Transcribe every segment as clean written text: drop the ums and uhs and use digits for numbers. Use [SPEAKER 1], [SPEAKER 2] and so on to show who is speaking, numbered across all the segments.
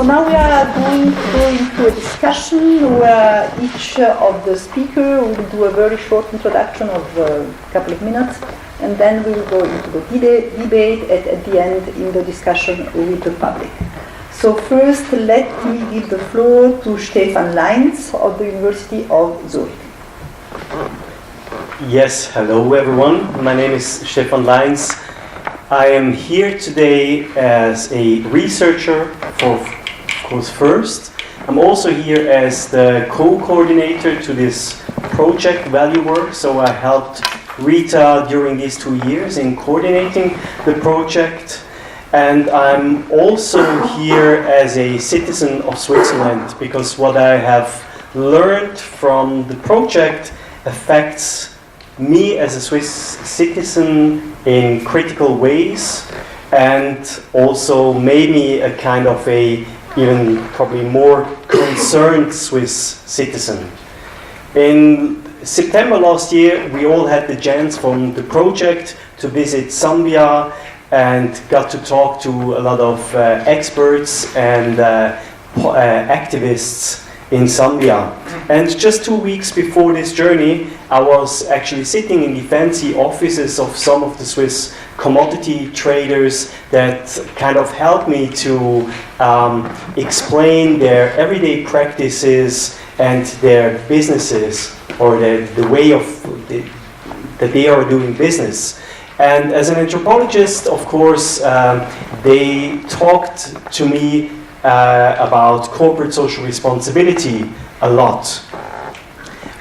[SPEAKER 1] now we are going to go into a discussion where each of the speakers will do a very short introduction of a couple of minutes, and then we will go into the debate at the end in the discussion with the public. So first, let me give the floor to Stefan Leins of the University of Zurich.
[SPEAKER 2] Yes, hello everyone. My name is Stefan Leins. I am here today as a researcher for course first. I'm also here as the co-coordinator to this project Valueworks, so I helped Rita during these 2 years in coordinating the project. And I'm also here as a citizen of Switzerland, because what I have learned from the project affects me as a Swiss citizen in critical ways, and also made me a kind of a even probably more concerned Swiss citizen. In September last year, we all had the chance from the project to visit Zambia and got to talk to a lot of experts and activists in Zambia. And just 2 weeks before this journey, I was actually sitting in the fancy offices of some of the Swiss commodity traders that kind of helped me to explain their everyday practices and their businesses, or the way of that they are doing business. And as an anthropologist, of course, they talked to me about corporate social responsibility a lot.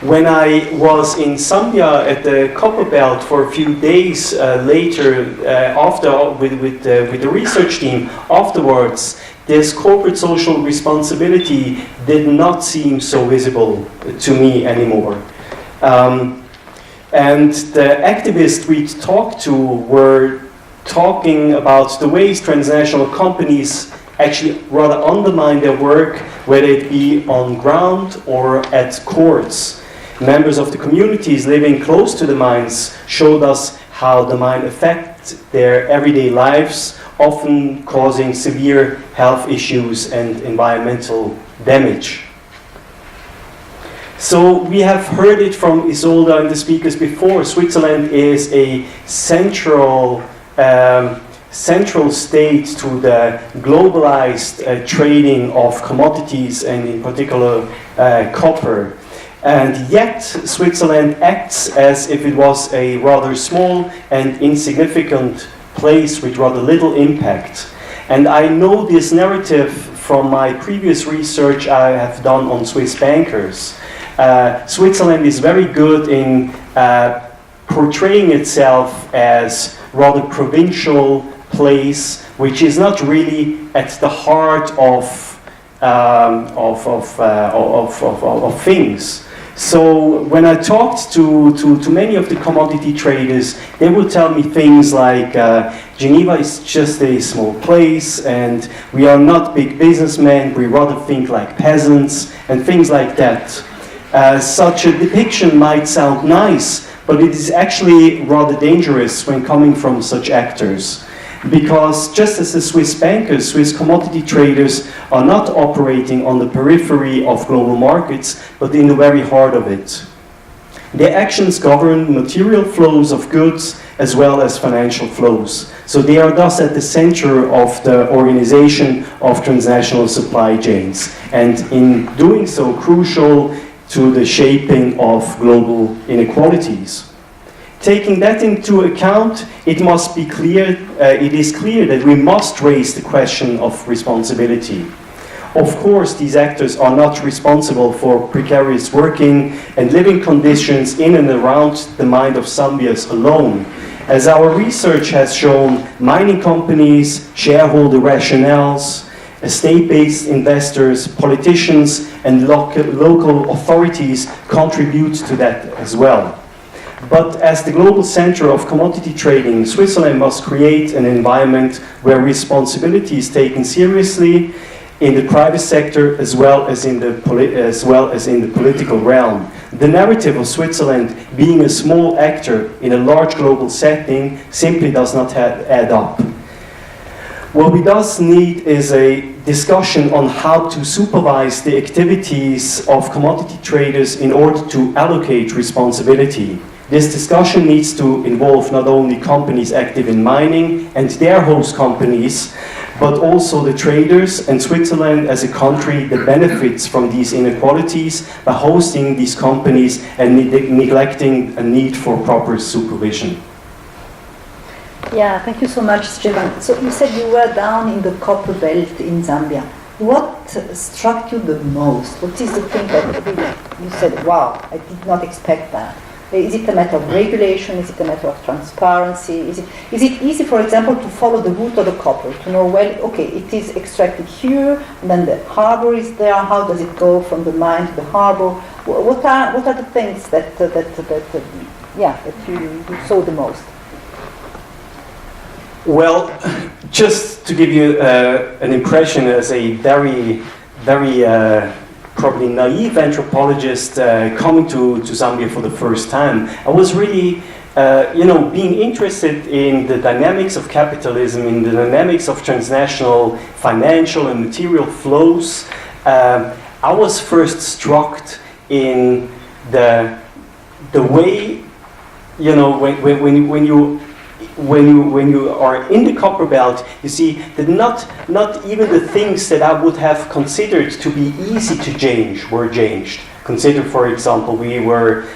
[SPEAKER 2] When I was in Zambia at the Copper Belt for a few days later, after with the research team afterwards, this corporate social responsibility did not seem so visible to me anymore. And the activists we talked to were talking about the ways transnational companies actually rather undermine their work, whether it be on ground or at courts. Members of the communities living close to the mines showed us how the mine affects their everyday lives, often causing severe health issues and environmental damage. So we have heard it from Isolda and the speakers before. Switzerland is a central state to the globalized trading of commodities, and in particular copper. And yet Switzerland acts as if it was a rather small and insignificant place with rather little impact. And I know this narrative from my previous research I have done on Swiss bankers. Switzerland is very good in portraying itself as rather provincial place, which is not really at the heart of things. So when I talked to many of the commodity traders, they would tell me things like, Geneva is just a small place, and we are not big businessmen, we rather think like peasants, and things like that. Such a depiction might sound nice, but it is actually rather dangerous when coming from such actors. Because just as the Swiss bankers, Swiss commodity traders are not operating on the periphery of global markets, but in the very heart of it. Their actions govern material flows of goods as well as financial flows. So they are thus at the center of the organization of transnational supply chains, and in doing so, crucial to the shaping of global inequalities. Taking that into account, it must be clear, it is clear that we must raise the question of responsibility. Of course, these actors are not responsible for precarious working and living conditions in and around the mine of Zambians alone. As our research has shown, mining companies, shareholder rationales, estate-based investors, politicians, and local authorities contribute to that as well. But as the global center of commodity trading, Switzerland must create an environment where responsibility is taken seriously in the private sector as well as in the political realm. The narrative of Switzerland being a small actor in a large global setting simply does not add up. What we thus need is a discussion on how to supervise the activities of commodity traders in order to allocate responsibility. This discussion needs to involve not only companies active in mining and their host companies, but also the traders and Switzerland as a country that benefits from these inequalities by hosting these companies and neglecting a need for proper supervision.
[SPEAKER 1] Yeah, thank you so much, Stefan. So you said you were down in the copper belt in Zambia. What struck you the most? What is the thing that really you said, wow, I did not expect that? Is it a matter of regulation? Is it a matter of transparency? Is it easy, for example, to follow the route of the copper, to know, well, okay, it is extracted here, and then the harbor is there. How does it go from the mine to the harbor? What are the things that you saw the most?
[SPEAKER 2] Well, just to give you an impression as a very probably naive anthropologist coming to Zambia for the first time, I was really, being interested in the dynamics of capitalism, in the dynamics of transnational financial and material flows. I was first struck in the way, when you are in the copper belt, you see that not even the things that I would have considered to be easy to change were changed. Consider, for example, we were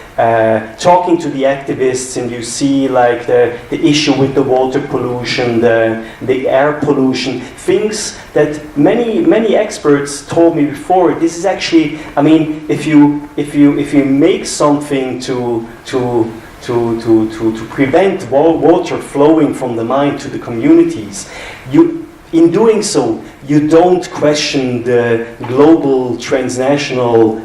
[SPEAKER 2] talking to the activists, and you see like the issue with the water pollution, the air pollution, things that many experts told me before. This is actually, I mean, if you make something to prevent water flowing from the mine to the communities, in doing so, you don't question the global transnational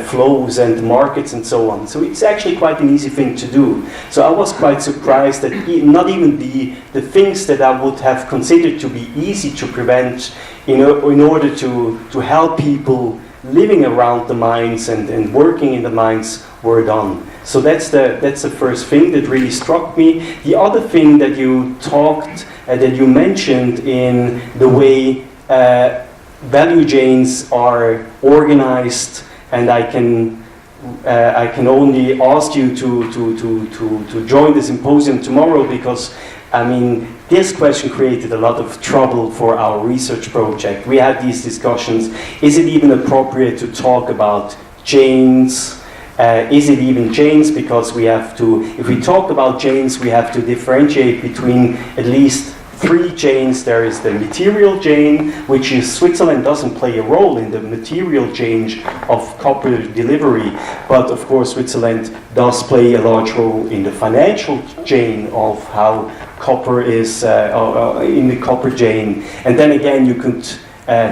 [SPEAKER 2] flows and markets and so on. So it's actually quite an easy thing to do. So I was quite surprised that not even the things that I would have considered to be easy to prevent in order to help people living around the mines and working in the mines were done. So that's the first thing that really struck me. The other thing that you that you mentioned in the way value chains are organized, and I can only ask you to join the symposium tomorrow, because I mean, this question created a lot of trouble for our research project. We had these discussions. Is it even appropriate to talk about chains? Is it even chains? Because we have to, if we talk about chains, we have to differentiate between at least three chains. There is the material chain, which is Switzerland doesn't play a role in the material chain of copper delivery, but of course Switzerland does play a large role in the financial chain of how copper is in the copper chain. And then again, you could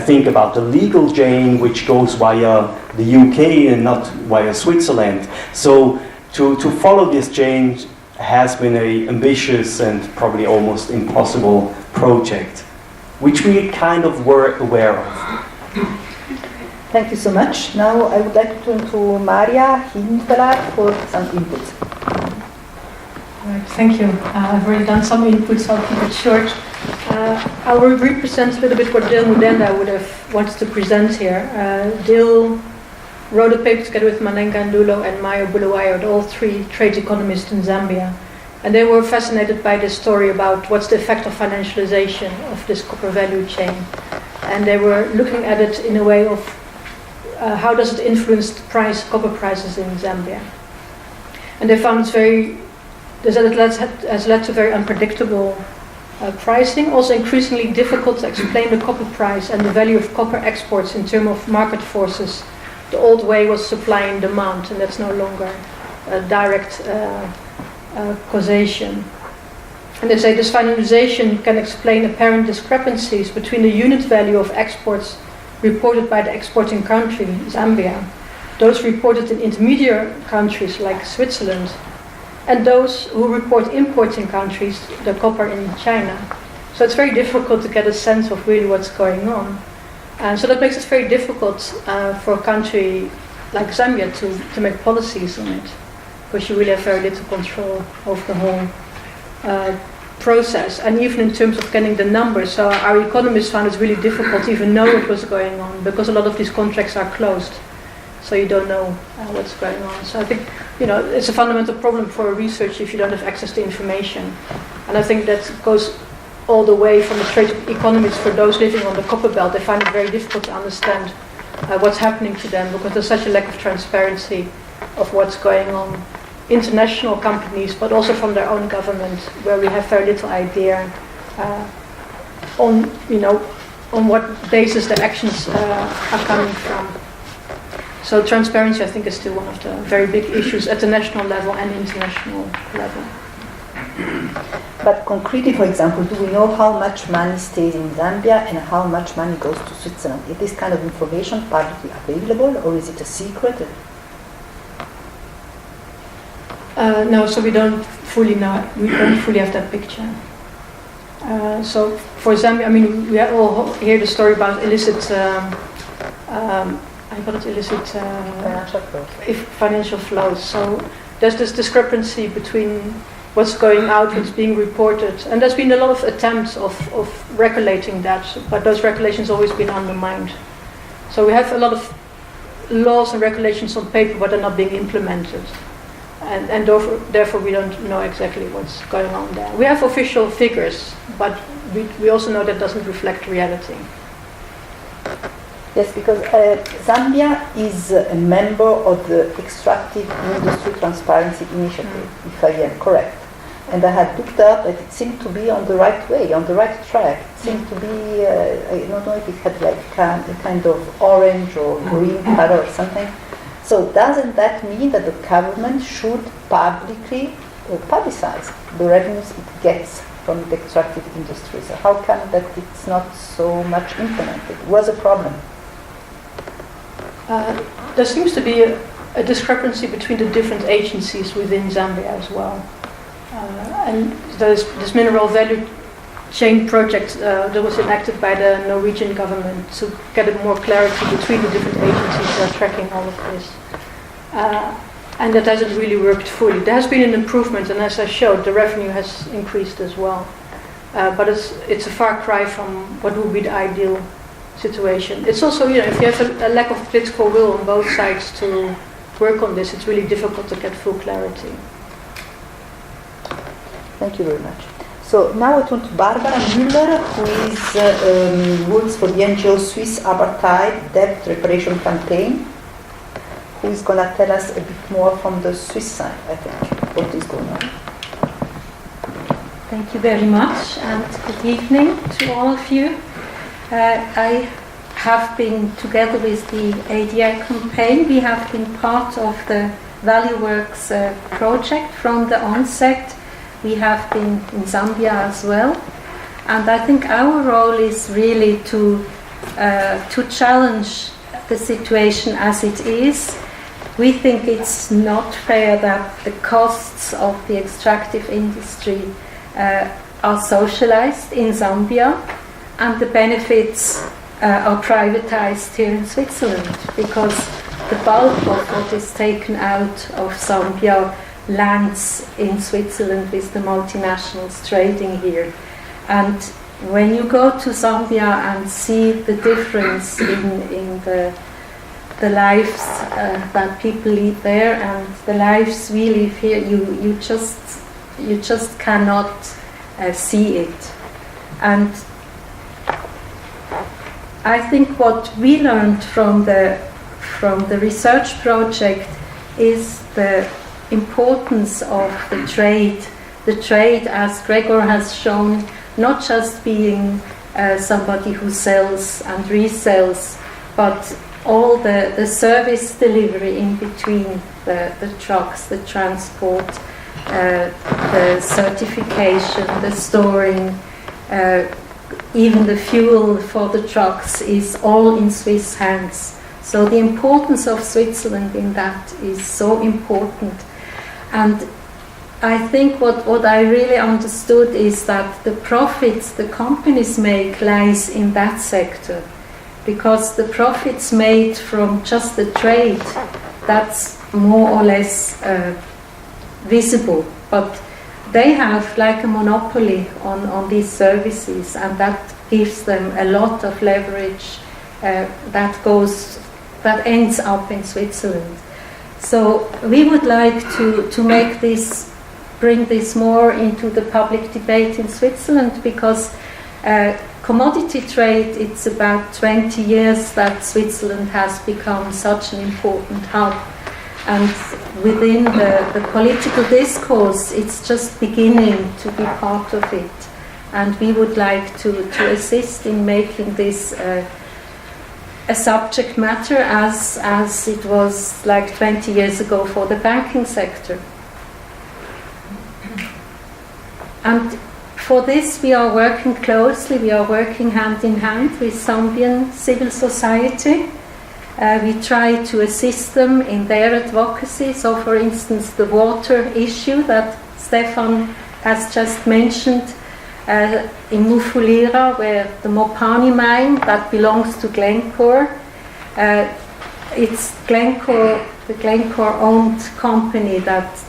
[SPEAKER 2] think about the legal chain, which goes via the UK and not via Switzerland. So to follow this chain has been an ambitious and probably almost impossible project, which we kind of were aware of.
[SPEAKER 1] Thank you so much. Now I would like to turn to Marja Hinfelaar for some input.
[SPEAKER 3] Right, thank you. I've already done some input, so I'll keep it short. I will represent a little bit what Dil Mudenda would have wanted to present here. Dil wrote a paper together with Manenga Ndulo and Mayo Bulawayo, all three trade economists in Zambia. And they were fascinated by this story about what's the effect of financialization of this copper value chain. And they were looking at it in a way of how does it influence copper prices in Zambia. And they found it has led to very unpredictable pricing, also increasingly difficult to explain the copper price and the value of copper exports in terms of market forces. The old way was supply and demand, and that's no longer a direct causation. And they say this financialization can explain apparent discrepancies between the unit value of exports reported by the exporting country, Zambia, those reported in intermediate countries like Switzerland, and those who report importing countries, the copper in China. So it's very difficult to get a sense of really what's going on. And so that makes it very difficult for a country like Zambia to make policies on it, because you really have very little control over the whole process, and even in terms of getting the numbers. So our economists found it really difficult to even know what was going on, because a lot of these contracts are closed, so you don't know what's going on. So I think, it's a fundamental problem for a researcher if you don't have access to information. And I think that goes all the way from the trade economists for those living on the copper belt. They find it very difficult to understand what's happening to them, because there's such a lack of transparency of what's going on. International companies, but also from their own government, where we have very little idea on what basis their actions are coming from. So transparency, I think, is still one of the very big issues at the national level and international level.
[SPEAKER 1] But concretely, for example, do we know how much money stays in Zambia and how much money goes to Switzerland? Is this kind of information publicly available, or is it a secret?
[SPEAKER 3] No, so we don't fully know. We don't fully have that picture. So for Zambia, we all hear the story about illicit. Financial flows. So there's this discrepancy between what's going out, what's being reported, and there's been a lot of attempts of regulating that, but those regulations always been undermined. So we have a lot of laws and regulations on paper, but they're not being implemented. And therefore we don't know exactly what's going on there. We have official figures, but we also know that doesn't reflect reality.
[SPEAKER 1] Yes, because Zambia is a member of the Extractive Industry Transparency Initiative, if I am correct. And I had looked up that it seemed to be on the right way, on the right track. It seemed to be, I don't know if it had like a kind of orange or green color or something. So doesn't that mean that the government should publicly publicize the revenues it gets from the extractive industries? So how come that it's not so much implemented? It was a problem.
[SPEAKER 3] There seems to be a discrepancy between the different agencies within Zambia as well. And there's this mineral value chain project that was enacted by the Norwegian government to get more clarity between the different agencies that are tracking all of this. And that hasn't really worked fully. There has been an improvement, and as I showed, the revenue has increased as well. But it's a far cry from what would be the ideal situation. It's also, if you have a lack of political will on both sides to work on this, it's really difficult to get full clarity.
[SPEAKER 1] Thank you very much. So now I turn to Barbara Müller, who works for the NGO Swiss Apartheid Debt Reparation Campaign, who is going to tell us a bit more from the Swiss side, I think, what is going on.
[SPEAKER 4] Thank you very much, and good evening to all of you. I have been, together with the ADI campaign, we have been part of the Valueworks project from the onset. We have been in Zambia as well, and I think our role is really to challenge the situation as it is. We think it's not fair that the costs of the extractive industry are socialized in Zambia and the benefits are privatized here in Switzerland, because the bulk of what is taken out of Zambia lands in Switzerland with the multinationals trading here. And when you go to Zambia and see the difference in the lives that people lead there and the lives we live here, you just cannot see it. And I think what we learned from the research project is the importance of the trade. The trade, as Gregor has shown, not just being somebody who sells and resells, but all the service delivery in between the trucks, the transport, the certification, the storing, even the fuel for the trucks is all in Swiss hands. So the importance of Switzerland in that is so important. And I think what I really understood is that the profits the companies make lies in that sector, because the profits made from just the trade, that's more or less visible. But they have like a monopoly on these services, and that gives them a lot of leverage that ends up in Switzerland. So we would like to make this, bring this more into the public debate in Switzerland, because commodity trade, it's about 20 years that Switzerland has become such an important hub. And within the political discourse, it's just beginning to be part of it. And we would like to assist in making this a subject matter as it was like 20 years ago for the banking sector. And for this we are working closely, we are working hand in hand with Zambian civil society. We try to assist them in their advocacy. So for instance, the water issue that Stefan has just mentioned, in Mufulira, where the Mopani mine that belongs to Glencore, it's Glencore, the Glencore-owned company that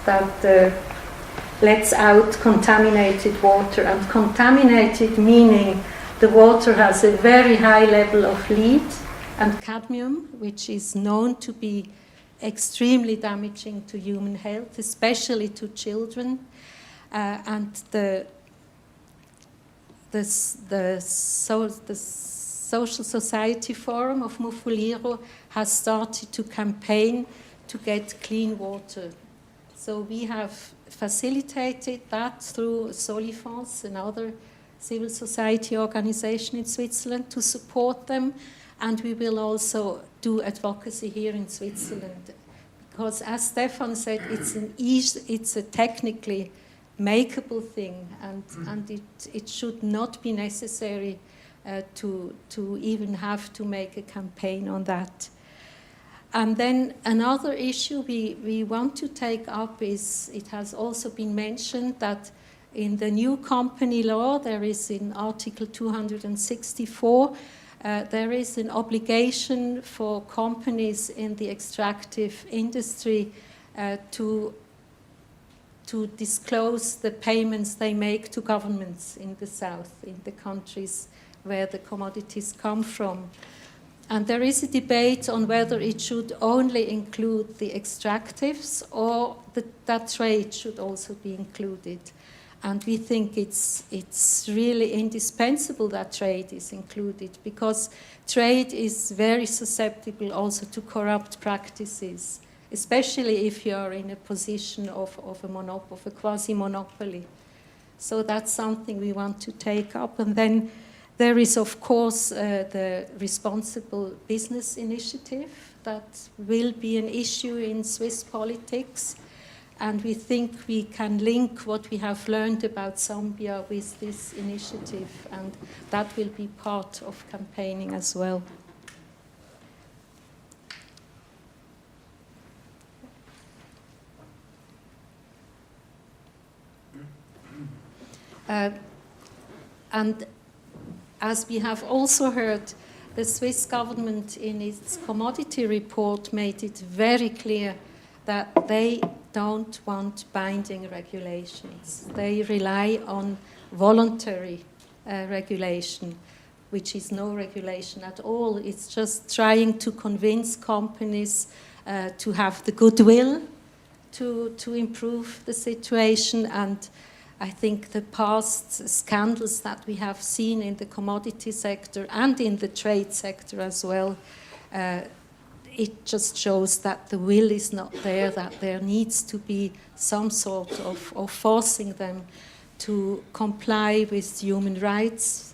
[SPEAKER 4] lets out contaminated water. And contaminated meaning the water has a very high level of lead and cadmium, which is known to be extremely damaging to human health, especially to children. And the Social Society Forum of Mufuliro has started to campaign to get clean water. So we have facilitated that through Solifons, another civil society organization in Switzerland, to support them. And we will also do advocacy here in Switzerland. Because as Stefan said, it's a technically makeable thing, and it should not be necessary to even have to make a campaign on that. And then another issue we want to take up is, it has also been mentioned that in the new company law, there is in Article 264, there is an obligation for companies in the extractive industry to disclose the payments they make to governments in the south, in the countries where the commodities come from. And there is a debate on whether it should only include the extractives or that trade should also be included. And we think it's really indispensable that trade is included, because trade is very susceptible also to corrupt practices, especially if you are in a position of a quasi-monopoly. So that's something we want to take up. And then there is, of course, the Responsible Business Initiative that will be an issue in Swiss politics. And we think we can link what we have learned about Zambia with this initiative, and that will be part of campaigning as well. And as we have also heard, the Swiss government in its commodity report made it very clear that they don't want binding regulations. They rely on voluntary regulation, which is no regulation at all. It's just trying to convince companies to have the goodwill to improve the situation. And I think the past scandals that we have seen in the commodity sector and in the trade sector as well, it just shows that the will is not there, that there needs to be some sort of forcing them to comply with human rights,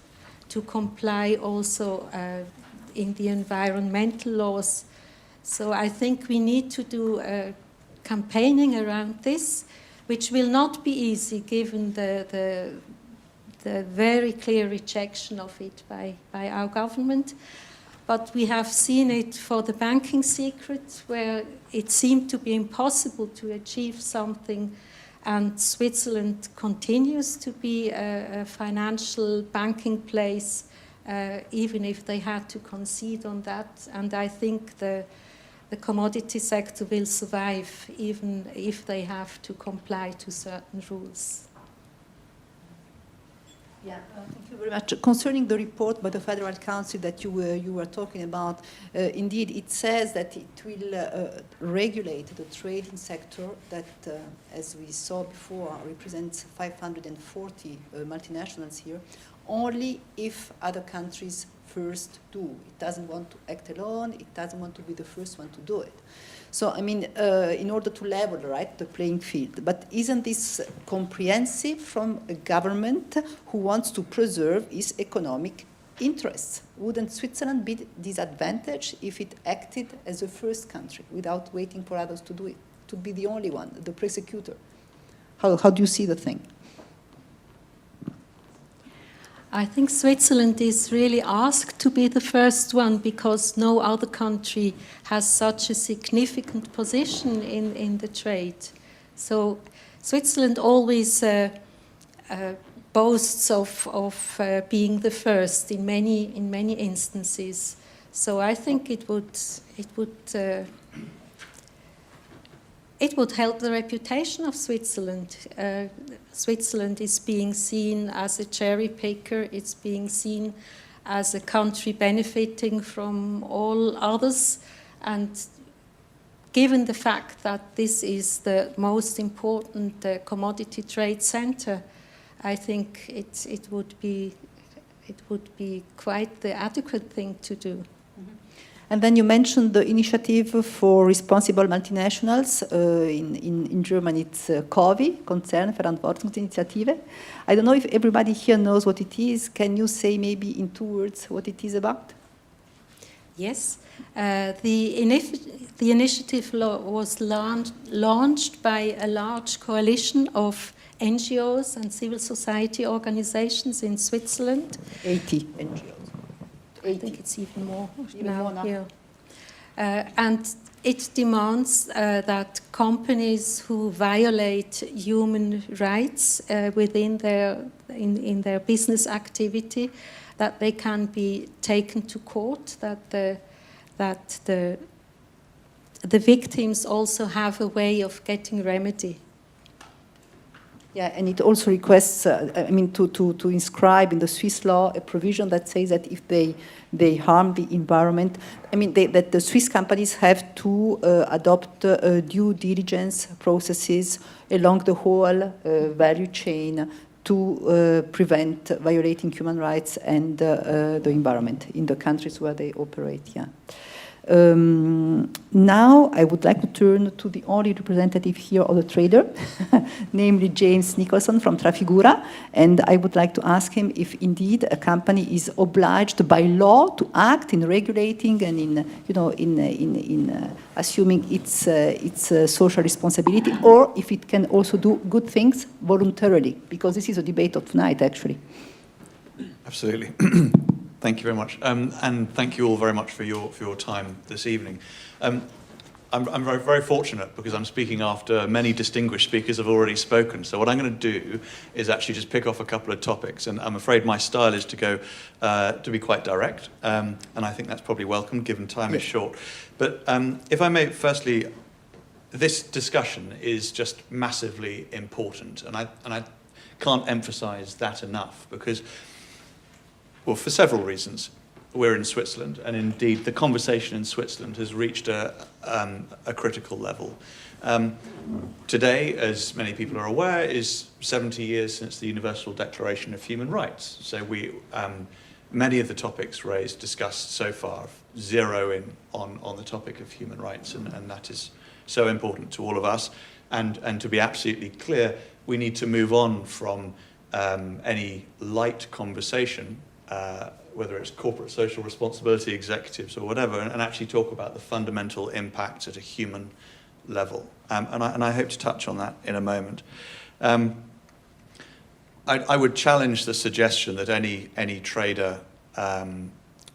[SPEAKER 4] to comply also in the environmental laws. So I think we need to do campaigning around this, which will not be easy given the very clear rejection of it by our government. But we have seen it for the banking secret, where it seemed to be impossible to achieve something, and Switzerland continues to be a financial banking place, even if they had to concede on that. And I think the commodity sector will survive, even if they have to comply to certain rules.
[SPEAKER 1] Yeah, thank you very much. Concerning the report by the Federal Council that you were talking about, indeed it says that it will regulate the trading sector that, as we saw before, represents 540 multinationals here, only if other countries first do. It doesn't want to act alone, it doesn't want to be the first one to do it. So, I mean, in order to level, right, the playing field. But isn't this comprehensive from a government who wants to preserve its economic interests? Wouldn't Switzerland be disadvantaged if it acted as a first country without waiting for others to do it, to be the only one, the prosecutor? How do you see the thing?
[SPEAKER 4] I think Switzerland is really asked to be the first one because no other country has such a significant position in the trade. So Switzerland always boasts of being the first in many instances. So I think it would help the reputation of Switzerland. Switzerland is being seen as a cherry picker. It's being seen as a country benefiting from all others. And given the fact that this is the most important commodity trade center, I think it would be quite the adequate thing to do.
[SPEAKER 1] And then you mentioned the initiative for responsible multinationals. In German, it's COVI, Konzern Verantwortungsinitiative. I don't know if everybody here knows what it is. Can you say maybe in 2 words what it is about?
[SPEAKER 4] Yes. The initiative was launched by a large coalition of NGOs and civil society organizations in Switzerland.
[SPEAKER 1] 80 NGOs.
[SPEAKER 4] I think it's even more now. Yeah. And it demands that companies who violate human rights within in their business activity, that they can be taken to court, that the victims also have a way of getting remedy.
[SPEAKER 1] Yeah, and it also requests, to inscribe in the Swiss law a provision that says that if they harm the environment, that the Swiss companies have to adopt due diligence processes along the whole value chain to prevent violating human rights and the environment in the countries where they operate. Yeah. Now I would like to turn to the only representative here of the trader, namely James Nicholson from Trafigura, and I would like to ask him if indeed a company is obliged by law to act in regulating and in assuming its social responsibility, or if it can also do good things voluntarily, because this is a debate of tonight actually.
[SPEAKER 5] Absolutely. Thank you very much, and thank you all very much for your time this evening. I'm very, very fortunate because I'm speaking after many distinguished speakers have already spoken. So what I'm going to do is actually just pick off a couple of topics, and I'm afraid my style is to be quite direct, and I think that's probably welcome given time is short. But if I may, firstly, this discussion is just massively important, and I can't emphasise that enough because. Well, for several reasons. We're in Switzerland, and indeed the conversation in Switzerland has reached a critical level. Today, as many people are aware, is 70 years since the Universal Declaration of Human Rights. So many of the topics discussed so far, zero in on the topic of human rights, and that is so important to all of us. And to be absolutely clear, we need to move on from any light conversation, whether it's corporate social responsibility executives or whatever, and actually talk about the fundamental impacts at a human level. And I hope to touch on that in a moment. I would challenge the suggestion that any trader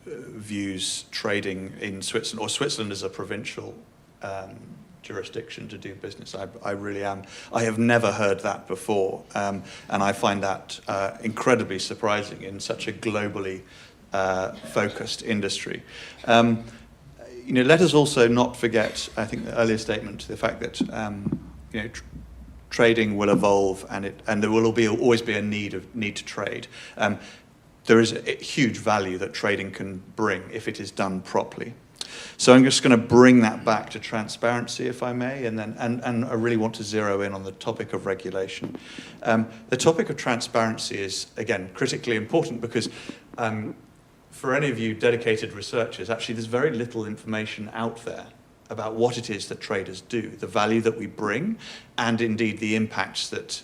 [SPEAKER 5] views trading in Switzerland, or Switzerland as a provincial jurisdiction to do business. I really am. I have never heard that before, and I find that incredibly surprising in such a globally focused industry. Let us also not forget, I think, the earlier statement, the fact that trading will evolve, and there will always be a need to trade. There is a huge value that trading can bring if it is done properly. So I'm just going to bring that back to transparency, if I may, and I really want to zero in on the topic of regulation. The topic of transparency is, again, critically important because for any of you dedicated researchers, actually there's very little information out there about what it is that traders do, the value that we bring, and indeed the impacts that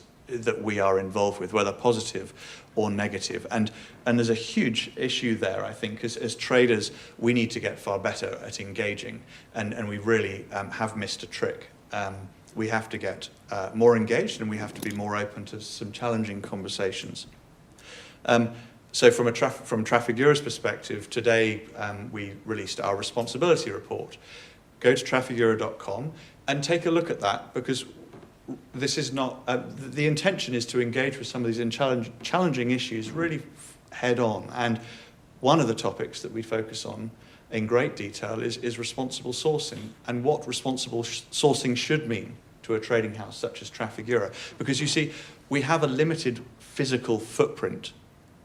[SPEAKER 5] we are involved with, whether positive or negative. And there's a huge issue there, I think, as traders, we need to get far better at engaging, and we really have missed a trick. We have to get more engaged, and we have to be more open to some challenging conversations. So from Trafigura's perspective, today we released our responsibility report. Go to trafigura.com and take a look at that, because this is not, the intention is to engage with some of these challenging issues really head on. And one of the topics that we focus on in great detail is responsible sourcing, and what responsible sourcing should mean to a trading house such as Trafigura. Because you see, we have a limited physical footprint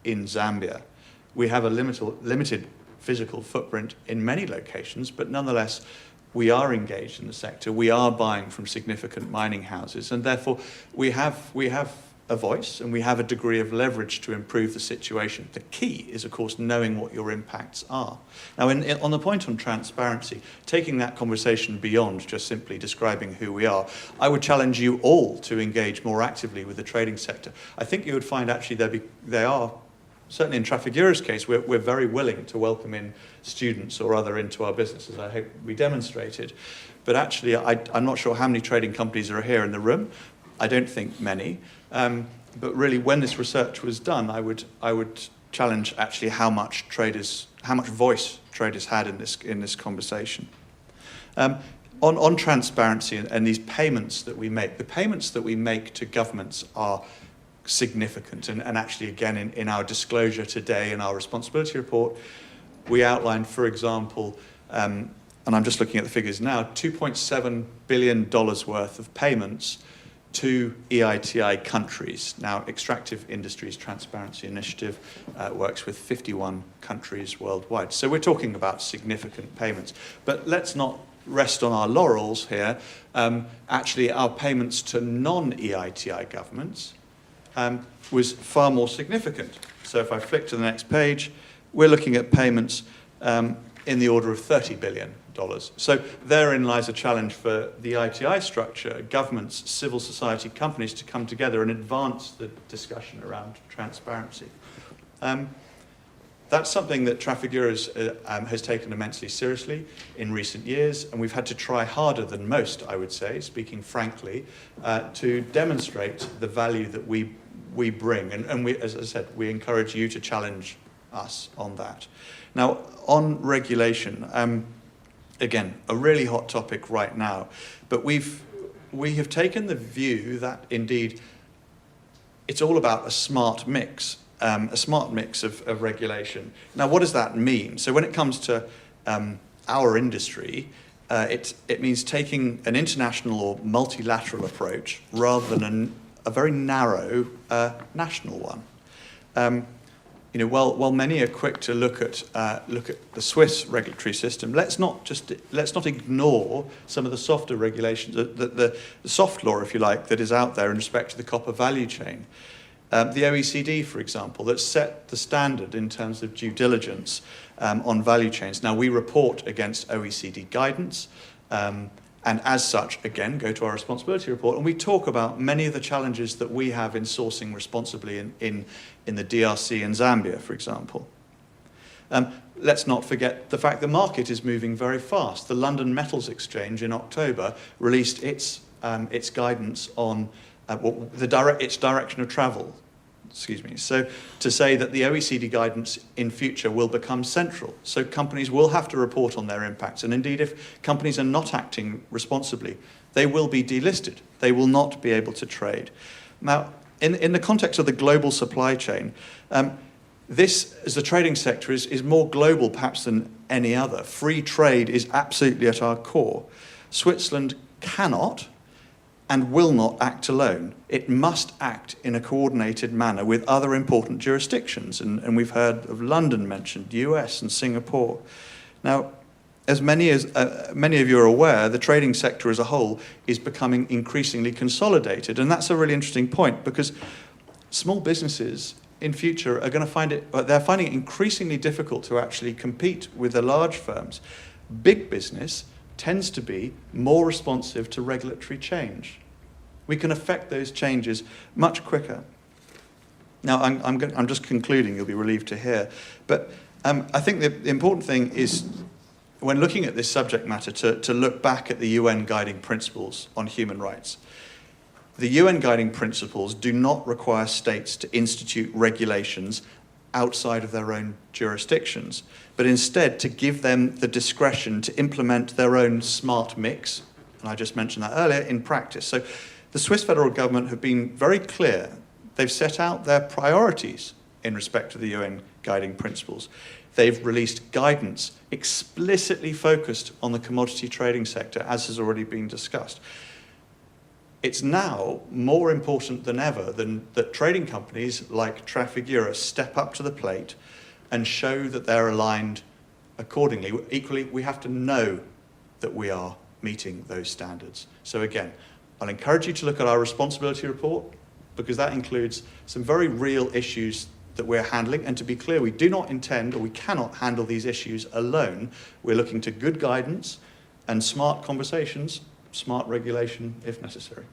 [SPEAKER 5] in Zambia. We have a limited physical footprint in many locations, but nonetheless, we are engaged in the sector. We are buying from significant mining houses, and therefore we have a voice and we have a degree of leverage to improve the situation. The key is, of course, knowing what your impacts are. Now, on the point on transparency, taking that conversation beyond just simply describing who we are, I would challenge you all to engage more actively with the trading sector. I think you would find actually they are, certainly in Trafigura's case, we're very willing to welcome in students or other into our business, as I hope we demonstrated. But actually, I'm not sure how many trading companies are here in the room. I don't think many. But really, when this research was done, I would challenge actually how much voice traders had in this conversation. On transparency and these payments that we make, the payments that we make to governments are significant, and actually again in our disclosure today in our responsibility report we outlined, for example, and I'm just looking at the figures now, $2.7 billion worth of payments to EITI countries. Now, Extractive Industries Transparency Initiative works with 51 countries worldwide, so we're talking about significant payments. But let's not rest on our laurels here. Actually, our payments to non-EITI governments was far more significant. So if I flick to the next page, we're looking at payments in the order of $30 billion. So therein lies a challenge for the EITI structure, governments, civil society companies to come together and advance the discussion around transparency. That's something that Trafigura has taken immensely seriously in recent years, and we've had to try harder than most, I would say, speaking frankly, to demonstrate the value that we bring. And we, as I said, we encourage you to challenge us on that. Now, on regulation, again, a really hot topic right now, but we have taken the view that indeed it's all about a smart mix of regulation. Now, what does that mean? So when it comes to our industry, it means taking an international or multilateral approach rather than a very narrow national one. While many are quick to look at the Swiss regulatory system, let's not ignore some of the softer regulations, the soft law, if you like, that is out there in respect to the copper value chain. The OECD, for example, that set the standard in terms of due diligence on value chains. Now, we report against OECD guidance, and as such, again, go to our responsibility report, and we talk about many of the challenges that we have in sourcing responsibly in the DRC and Zambia, for example. Let's not forget the fact the market is moving very fast. The London Metals Exchange in October released its guidance on its direction of travel, so to say that the OECD guidance in future will become central. So companies will have to report on their impacts, and indeed if companies are not acting responsibly, they will be delisted. They will not be able to trade. Now, in the context of the global supply chain, this, as the trading sector, is more global perhaps than any other. Free trade is absolutely at our core. Switzerland cannot and will not act alone. It must act in a coordinated manner with other important jurisdictions, and we've heard of London mentioned, US and Singapore. Now, as many of you are aware, the trading sector as a whole is becoming increasingly consolidated, and that's a really interesting point, because small businesses in future are going to they're finding it increasingly difficult to actually compete with the large firms. Big business tends to be more responsive to regulatory change. We can affect those changes much quicker. Now, I'm just concluding, you'll be relieved to hear, but I think the important thing is, when looking at this subject matter, to look back at the UN Guiding Principles on human rights. The UN Guiding Principles do not require states to institute regulations outside of their own jurisdictions, but instead to give them the discretion to implement their own smart mix, and I just mentioned that earlier, in practice. So the Swiss federal government have been very clear. They've set out their priorities in respect to the UN Guiding Principles. They've released guidance explicitly focused on the commodity trading sector, as has already been discussed. It's now more important than ever that trading companies like Trafigura step up to the plate and show that they're aligned accordingly. Equally, we have to know that we are meeting those standards. So again, I'll encourage you to look at our responsibility report, because that includes some very real issues that we're handling. And to be clear, we do not intend, or we cannot handle these issues alone. We're looking to good guidance and smart conversations, smart regulation if necessary.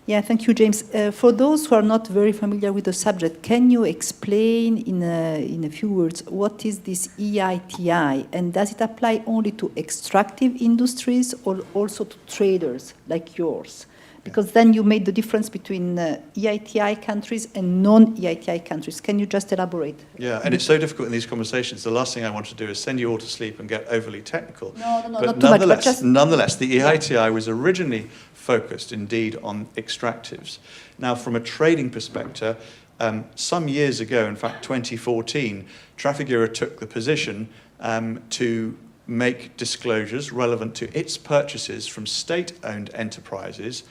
[SPEAKER 1] Yeah, thank you, James. For those who are not very familiar with the subject, can you explain in a few words what is this EITI, and does it apply only to extractive industries or also to traders like yours? Because then you made the difference between EITI countries and non-EITI countries. Can you just elaborate?
[SPEAKER 5] Yeah, and it's so difficult in these conversations. The last thing I want to do is send you all to sleep and get overly technical.
[SPEAKER 1] No,
[SPEAKER 5] but
[SPEAKER 1] not too much. But just
[SPEAKER 5] nonetheless, the EITI was originally focused indeed on extractives. Now, from a trading perspective, some years ago, in fact 2014, Trafigura took the position to make disclosures relevant to its purchases from state-owned enterprises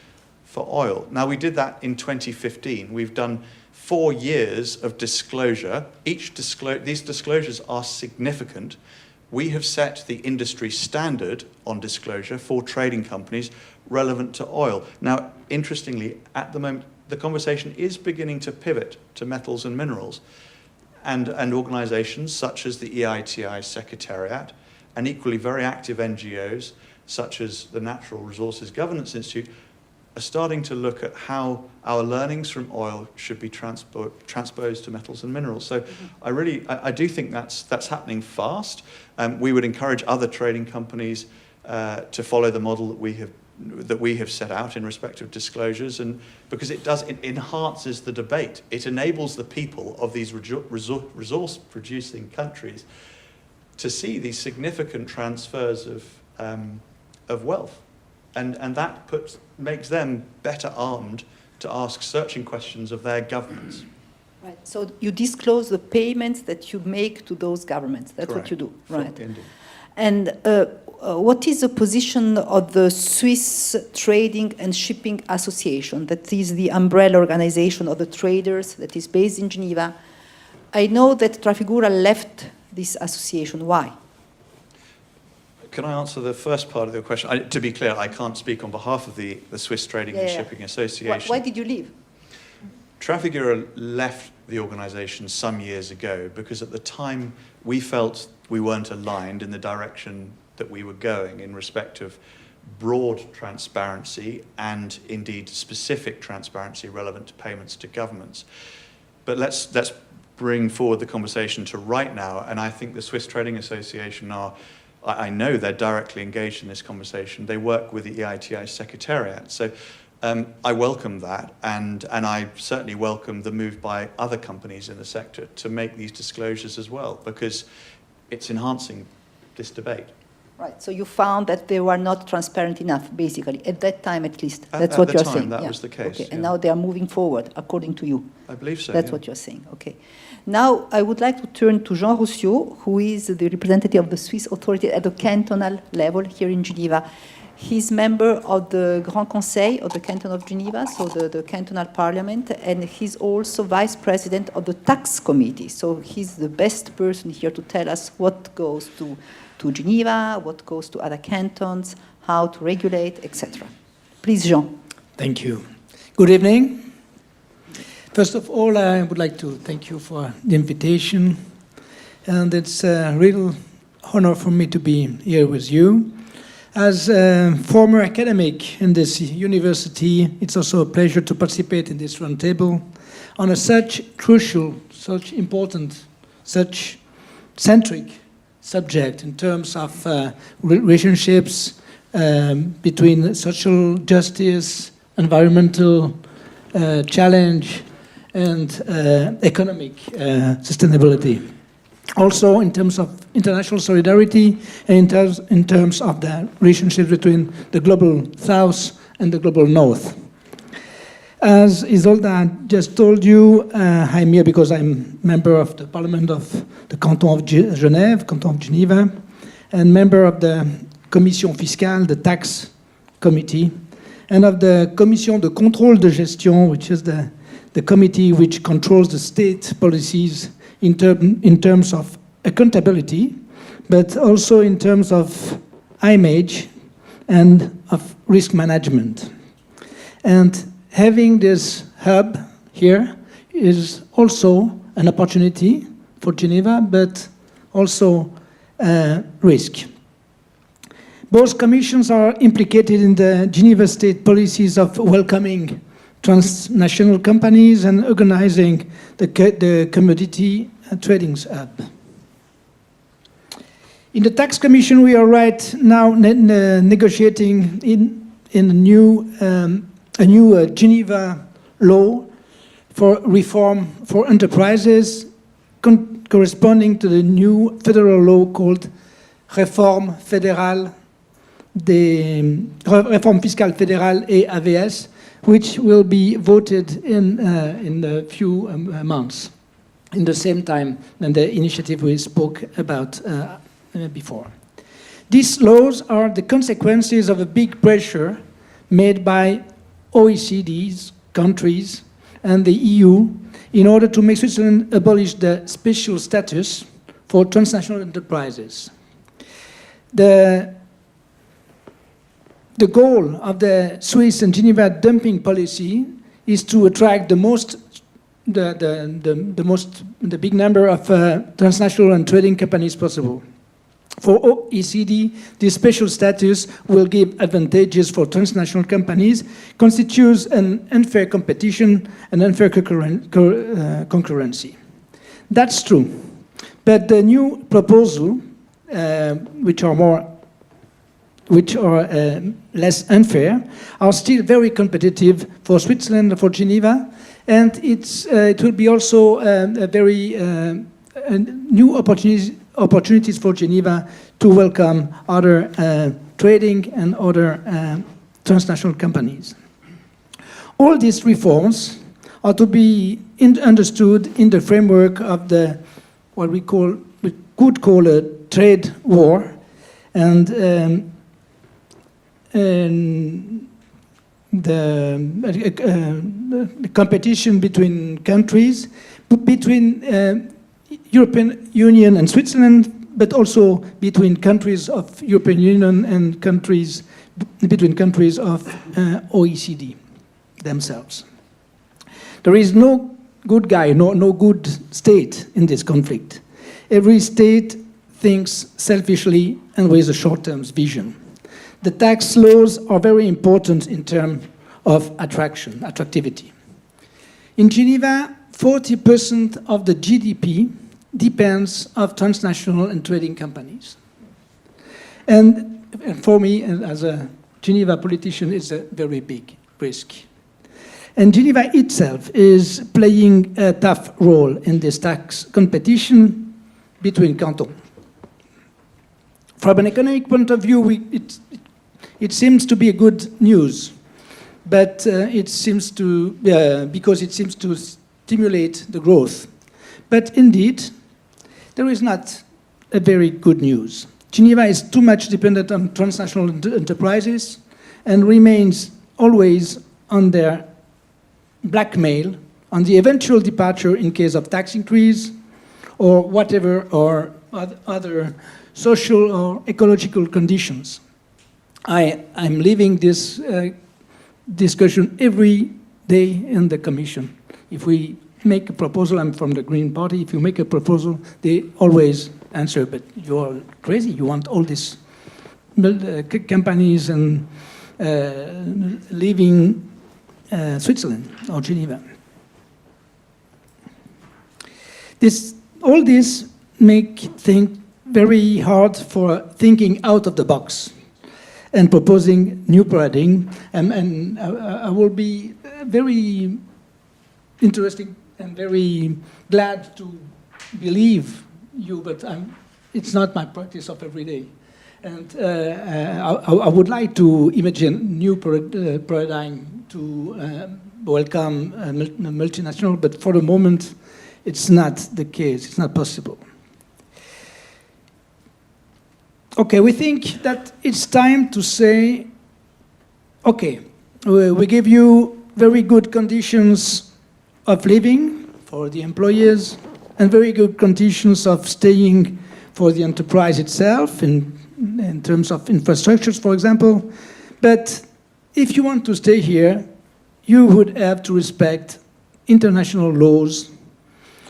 [SPEAKER 5] for oil. Now, we did that in 2015. We've done 4 years of disclosure. These disclosures are significant. We have set the industry standard on disclosure for trading companies relevant to oil. Now, interestingly, at the moment, the conversation is beginning to pivot to metals and minerals, and organizations such as the EITI Secretariat, and equally very active NGOs such as the Natural Resources Governance Institute are starting to look at how our learnings from oil should be transposed to metals and minerals. So I do think that's happening fast. We would encourage other trading companies to follow the model that we have set out in respect of disclosures, and because it enhances the debate. It enables the people of these resource producing countries to see these significant transfers of wealth. And that makes them better armed to ask searching questions of their governments.
[SPEAKER 1] Right. So you disclose the payments that you make to those governments. That's
[SPEAKER 5] Correct.
[SPEAKER 1] What you do, right?
[SPEAKER 5] Indeed.
[SPEAKER 1] And what is the position of the Swiss Trading and Shipping Association? That is the umbrella organization of the traders that is based in Geneva. I know that Trafigura left this association. Why?
[SPEAKER 5] Can I answer the first part of your question? To be clear, I can't speak on behalf of the Swiss Trading and Shipping Association.
[SPEAKER 1] Why did you leave?
[SPEAKER 5] Trafigura left the organisation some years ago because at the time we felt we weren't aligned in the direction that we were going in respect of broad transparency and indeed specific transparency relevant to payments to governments. But let's bring forward the conversation to right now, and I think the Swiss Trading Association I know they're directly engaged in this conversation. They work with the EITI Secretariat. So I welcome that, and I certainly welcome the move by other companies in the sector to make these disclosures as well, because it's enhancing this debate.
[SPEAKER 1] Right, so you found that they were not transparent enough, basically, at that time at least.
[SPEAKER 5] At-
[SPEAKER 1] That's
[SPEAKER 5] at
[SPEAKER 1] what
[SPEAKER 5] the
[SPEAKER 1] you're
[SPEAKER 5] time,
[SPEAKER 1] saying.
[SPEAKER 5] that was the case,
[SPEAKER 1] Okay, and
[SPEAKER 5] yeah.
[SPEAKER 1] now they are moving forward, according to you.
[SPEAKER 5] I believe so.
[SPEAKER 1] That's
[SPEAKER 5] yeah.
[SPEAKER 1] what you're saying, okay. Now, I would like to turn to Jean Roussiot, who is the representative of the Swiss authority at the cantonal level here in Geneva. He's member of the Grand Conseil of the Canton of Geneva, so the cantonal parliament, and he's also vice president of the tax committee. So he's the best person here to tell us what goes to Geneva, what goes to other cantons, how to regulate, etc. Please, Jean.
[SPEAKER 6] Thank you. Good evening. First of all, I would like to thank you for the invitation. And it's a real honor for me to be here with you. As a former academic in this university, it's also a pleasure to participate in this roundtable on a such crucial, such important, such centric subject in terms of relationships between social justice, environmental challenge, and economic sustainability. Also in terms of international solidarity and in terms of the relationship between the global south and the global north. As Isolda just told you, I'm here because I'm member of the parliament of the canton of Genève, canton of Geneva, and member of the commission fiscale, the tax committee, and of the commission de contrôle de gestion, which is the committee which controls the state policies in terms of accountability, but also in terms of image and of risk management. And having this hub here is also an opportunity for Geneva, but also risk. Both commissions are implicated in the Geneva state policies of welcoming transnational companies and organizing the commodity trading hub. In the tax commission, we are right now negotiating in a new Geneva law for reform for enterprises corresponding to the new federal law called Réforme fiscale fédérale et AVS, which will be voted in a few months, in the same time than the initiative we spoke about before. These laws are the consequences of a big pressure made by OECD's countries and the EU in order to make Switzerland abolish the special status for transnational enterprises. The goal of the Swiss and Geneva dumping policy is to attract the big number of transnational and trading companies possible. For OECD, this special status will give advantages for transnational companies, constitutes an unfair competition and unfair concurrency. That's true. But the new proposal, which are less unfair, are still very competitive for Switzerland and for Geneva, and it will be also a very new opportunities for Geneva to welcome other trading and other transnational companies. All these reforms are to be understood in the framework of what we could call a trade war, and the competition between countries, between European Union and Switzerland, but also between countries of European Union and between countries of OECD themselves. There is no good guy, no good state in this conflict. Every state thinks selfishly and with a short-term vision. The tax laws are very important in terms of attractivity. In Geneva, 40% of the GDP depends on transnational and trading companies. And for me, as a Geneva politician, it's a very big risk. And Geneva itself is playing a tough role in this tax competition between cantons. From an economic point of view, it seems to be a good news, but it seems to, because it seems to stimulate the growth. But indeed, there is not a very good news. Geneva is too much dependent on transnational enterprises and remains always under blackmail on the eventual departure in case of tax increase or whatever, or other social or ecological conditions. I'm living this discussion every day in the Commission. If we make a proposal, I'm from the Green Party, if you make a proposal, they always answer, but you're crazy, you want all these companies and leaving Switzerland or Geneva. All this make think very hard for thinking out of the box and proposing new paradigm. And I will be very interesting and very glad to believe you, but it's not my practice of every day. And I would like to imagine new paradigm to welcome multinational, but for the moment, it's not the case, it's not possible. Okay, we think that it's time to say, okay, we give you very good conditions of living for the employees and very good conditions of staying for the enterprise itself in terms of infrastructures, for example. But if you want to stay here, you would have to respect international laws,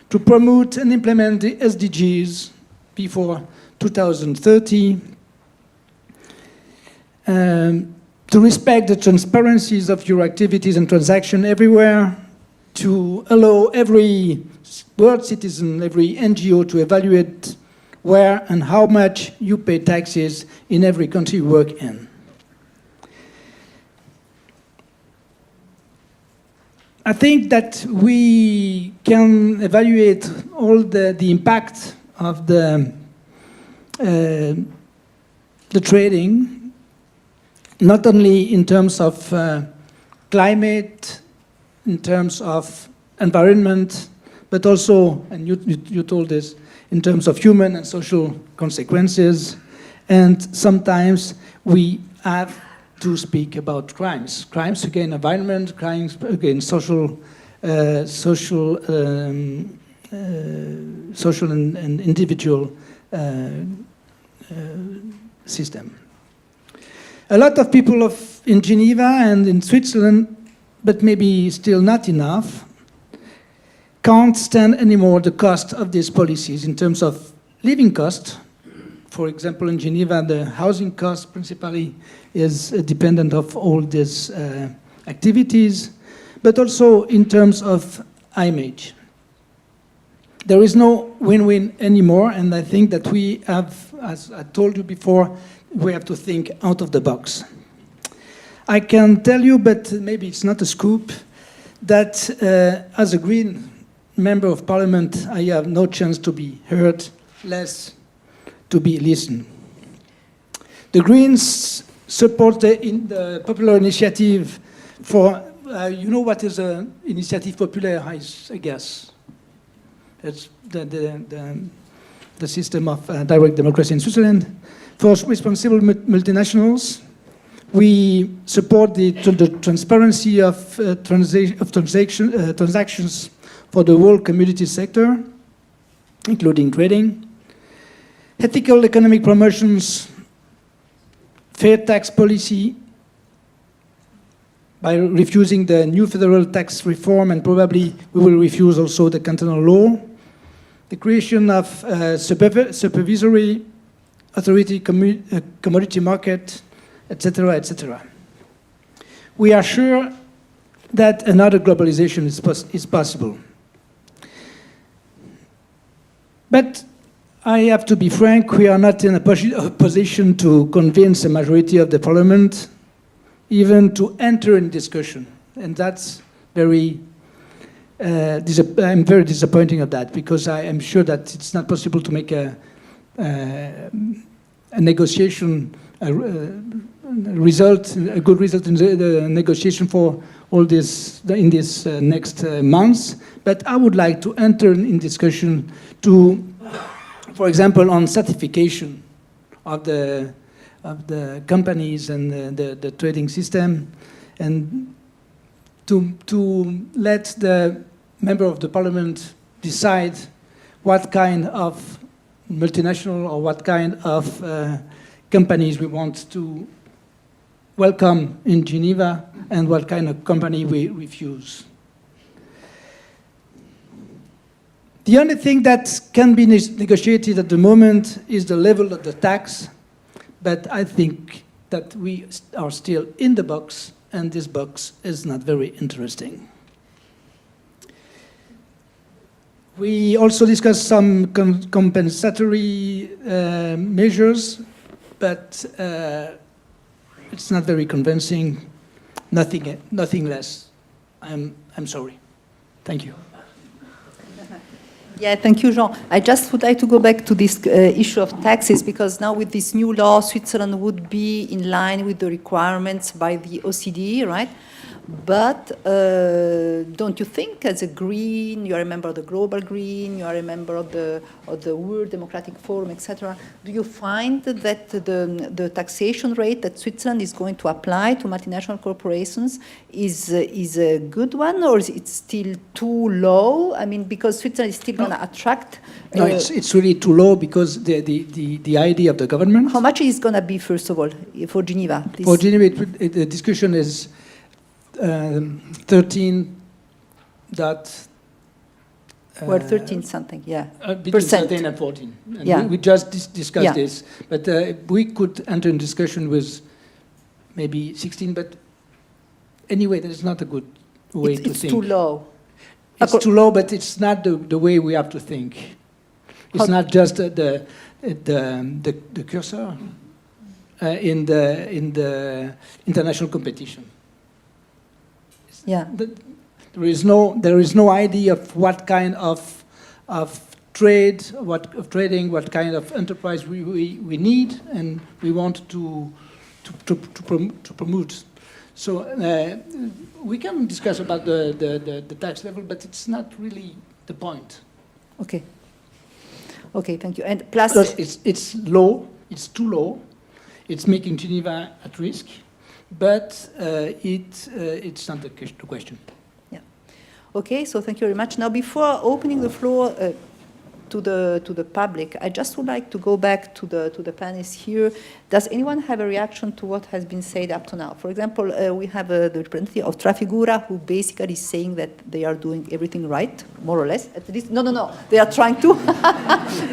[SPEAKER 6] to promote and implement the SDGs before 2030, to respect the transparencies of your activities and transactions everywhere, to allow every world citizen, every NGO to evaluate where and how much you pay taxes in every country you work in. I think that we can evaluate all the impact of the trading, not only in terms of climate, in terms of environment, but also, and you told us, in terms of human and social consequences. And sometimes we have to speak about crimes. Crimes against environment, crimes against social and individual system. A lot of people in Geneva and in Switzerland, but maybe still not enough, can't stand anymore the cost of these policies in terms of living cost. For example, in Geneva, the housing cost principally is dependent of all these activities, but also in terms of image. There is no win-win anymore, and I think that we have, as I told you before, we have to think out of the box. I can tell you, but maybe it's not a scoop, that as a Green Member of Parliament, I have no chance to be heard, less to be listened. The Greens support the popular initiative for, you know what is an initiative populaire, I guess. It's the system of direct democracy in Switzerland. For responsible multinationals, we support the transparency of transactions for the whole commodity sector, including trading, ethical economic promotions, fair tax policy, by refusing the new federal tax reform, and probably we will refuse also the cantonal law, the creation of supervisory authority, commodity market, etc., etc. We are sure that another globalization is possible. But I have to be frank, we are not in a position to convince a majority of the parliament even to enter in discussion. And that's very, I'm very disappointing of that, because I am sure that it's not possible to make a negotiation result, a good result in the negotiation for all this in this next months. But I would like to enter in discussion to, for example, on certification of the companies and the trading system, and to let the member of the parliament decide what kind of multinational or what kind of companies we want to welcome in Geneva and what kind of company we refuse. The only thing that can be negotiated at the moment is the level of the tax, but I think that we are still in the box, and this box is not very interesting. We also discussed some compensatory measures, but it's not very convincing. Nothing less. I'm sorry. Thank you.
[SPEAKER 1] Yeah, thank you, Jean. I just would like to go back to this issue of taxes, because now with this new law, Switzerland would be in line with the requirements by the OECD, right? But don't you think, as a Green, you are a member of the Global Green, you are a member of the World Democratic Forum, etc., do you find that the taxation rate that Switzerland is going to apply to multinational corporations is a good one, or is it still too low? I mean, because Switzerland is still going to attract...
[SPEAKER 6] No, it's really too low, because the idea of the government...
[SPEAKER 1] How much is going to be, first of all, for Geneva?
[SPEAKER 6] For Geneva, the discussion is 13 dot...
[SPEAKER 1] Well, 13 something, yeah.
[SPEAKER 6] Between
[SPEAKER 1] percent.
[SPEAKER 6] 13 and 14. And
[SPEAKER 1] yeah.
[SPEAKER 6] we just discussed
[SPEAKER 1] yeah.
[SPEAKER 6] this. But we could enter in discussion with maybe 16, but anyway, that is not a good way to think.
[SPEAKER 1] It's too low.
[SPEAKER 6] It's too low, but it's not the way we have to think. It's not just the cursor in the international competition.
[SPEAKER 1] Yeah.
[SPEAKER 6] There is no idea of what kind of trade, what kind of enterprise we need, and we want to promote. So we can discuss about the tax level, but it's not really the point.
[SPEAKER 1] Okay. Okay, thank you. And plus,
[SPEAKER 6] because it's low. It's too low. It's making Geneva at risk. But it's not the question.
[SPEAKER 1] Yeah. Okay, so thank you very much. Now, before opening the floor to the public, I just would like to go back to the panelists here. Does anyone have a reaction to what has been said up to now? For example, we have the representative of Trafigura, who basically is saying that they are doing everything right, more or less. At least, no. They are trying to.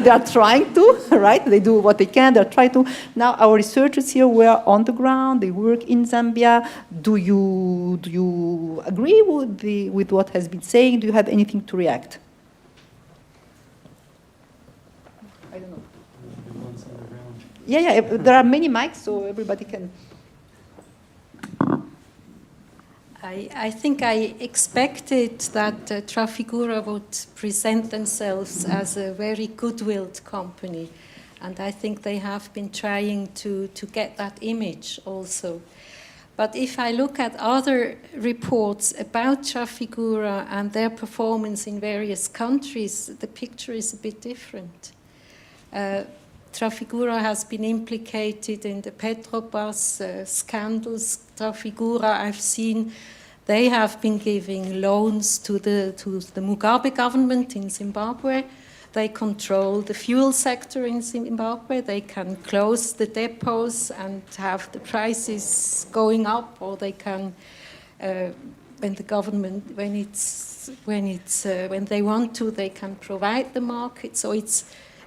[SPEAKER 1] They are trying to, right? They do what they can. They are trying to. Now, our researchers here were on the ground. They work in Zambia. Do you agree with what has been saying? Do you have anything to react? I don't know. Yeah, there are many mics, so everybody can.
[SPEAKER 4] I think I expected that Trafigura would present themselves as a very good-willed company, and I think they have been trying to get that image also. But if I look at other reports about Trafigura and their performance in various countries, the picture is a bit different. Trafigura has been implicated in the Petrobras scandals. Trafigura, I've seen, they have been giving loans to the Mugabe government in Zimbabwe. They control the fuel sector in Zimbabwe. They can close the depots and have the prices going up, or they can, when the government, when they want to, they can provide the market. So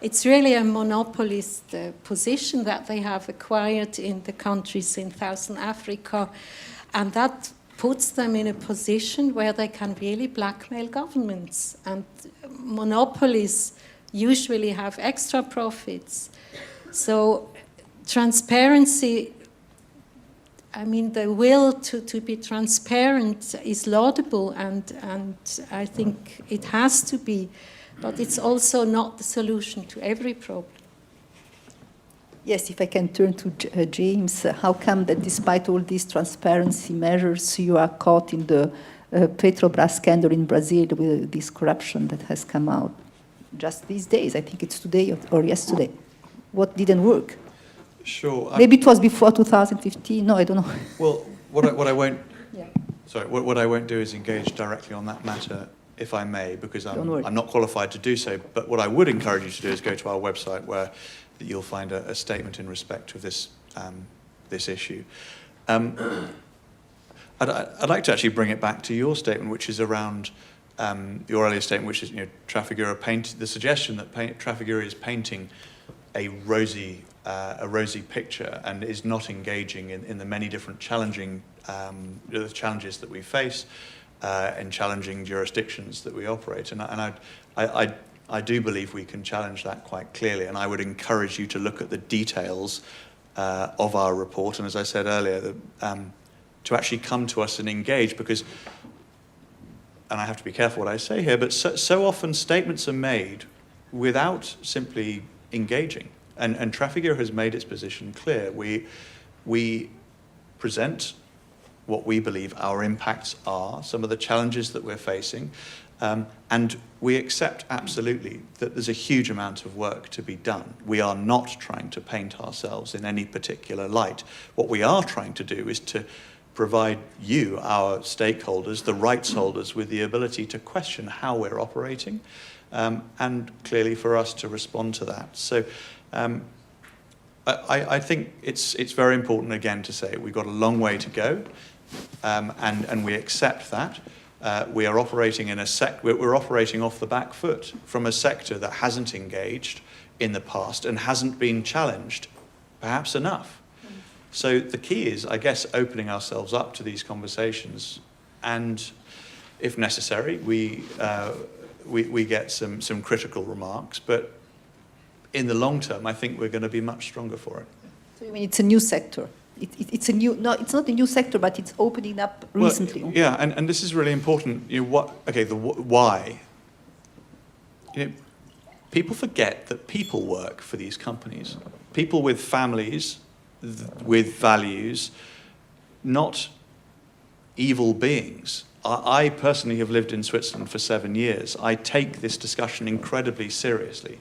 [SPEAKER 4] it's really a monopolist position that they have acquired in the countries in Southern Africa, and that puts them in a position where they can really blackmail governments. And monopolies usually have extra profits. So transparency, I mean, the will to be transparent is laudable, and I think it has to be. But it's also not the solution to every problem.
[SPEAKER 1] Yes, if I can turn to James, how come that despite all these transparency measures, you are caught in the Petrobras scandal in Brazil with this corruption that has come out just these days? I think it's today or yesterday. What didn't work?
[SPEAKER 5] Sure.
[SPEAKER 1] Maybe it was before 2015. No, I don't know.
[SPEAKER 5] Well, what I won't.
[SPEAKER 1] Yeah.
[SPEAKER 5] Sorry. What I won't do is engage directly on that matter, if I may, because
[SPEAKER 1] Don't
[SPEAKER 5] I'm not qualified to do so. But what I would encourage you to do is go to our website, where you'll find a statement in respect of this this issue. I'd like to actually bring it back to your statement, which is around your earlier statement, which is, Trafigura the suggestion that Trafigura is painting a rosy picture and is not engaging in the many different challenges that we face in challenging jurisdictions that we operate. And I do believe we can challenge that quite clearly, and I would encourage you to look at the details of our report, and as I said earlier, to actually come to us and engage, because, and I have to be careful what I say here, but so often statements are made without simply engaging, and Trafigura has made its position clear. We present what we believe our impacts are, some of the challenges that we're facing, and we accept absolutely that there's a huge amount of work to be done. We are not trying to paint ourselves in any particular light. What we are trying to do is to provide you, our stakeholders, the rights holders, with the ability to question how we're operating, and clearly for us to respond to that. So I think it's very important, again, to say we've got a long way to go, and we accept that. We are operating we're operating off the back foot from a sector that hasn't engaged in the past and hasn't been challenged, perhaps enough. So the key is, I guess, opening ourselves up to these conversations, and if necessary, we get some critical remarks. But in the long term, I think we're going to be much stronger for it.
[SPEAKER 1] So you mean it's a new sector? It's a new, no, it's not a new sector, but it's opening up recently.
[SPEAKER 5] Well, yeah, and this is really important. Why? People forget that people work for these companies. People with families, with values, not evil beings. I personally have lived in Switzerland for 7 years. I take this discussion incredibly seriously,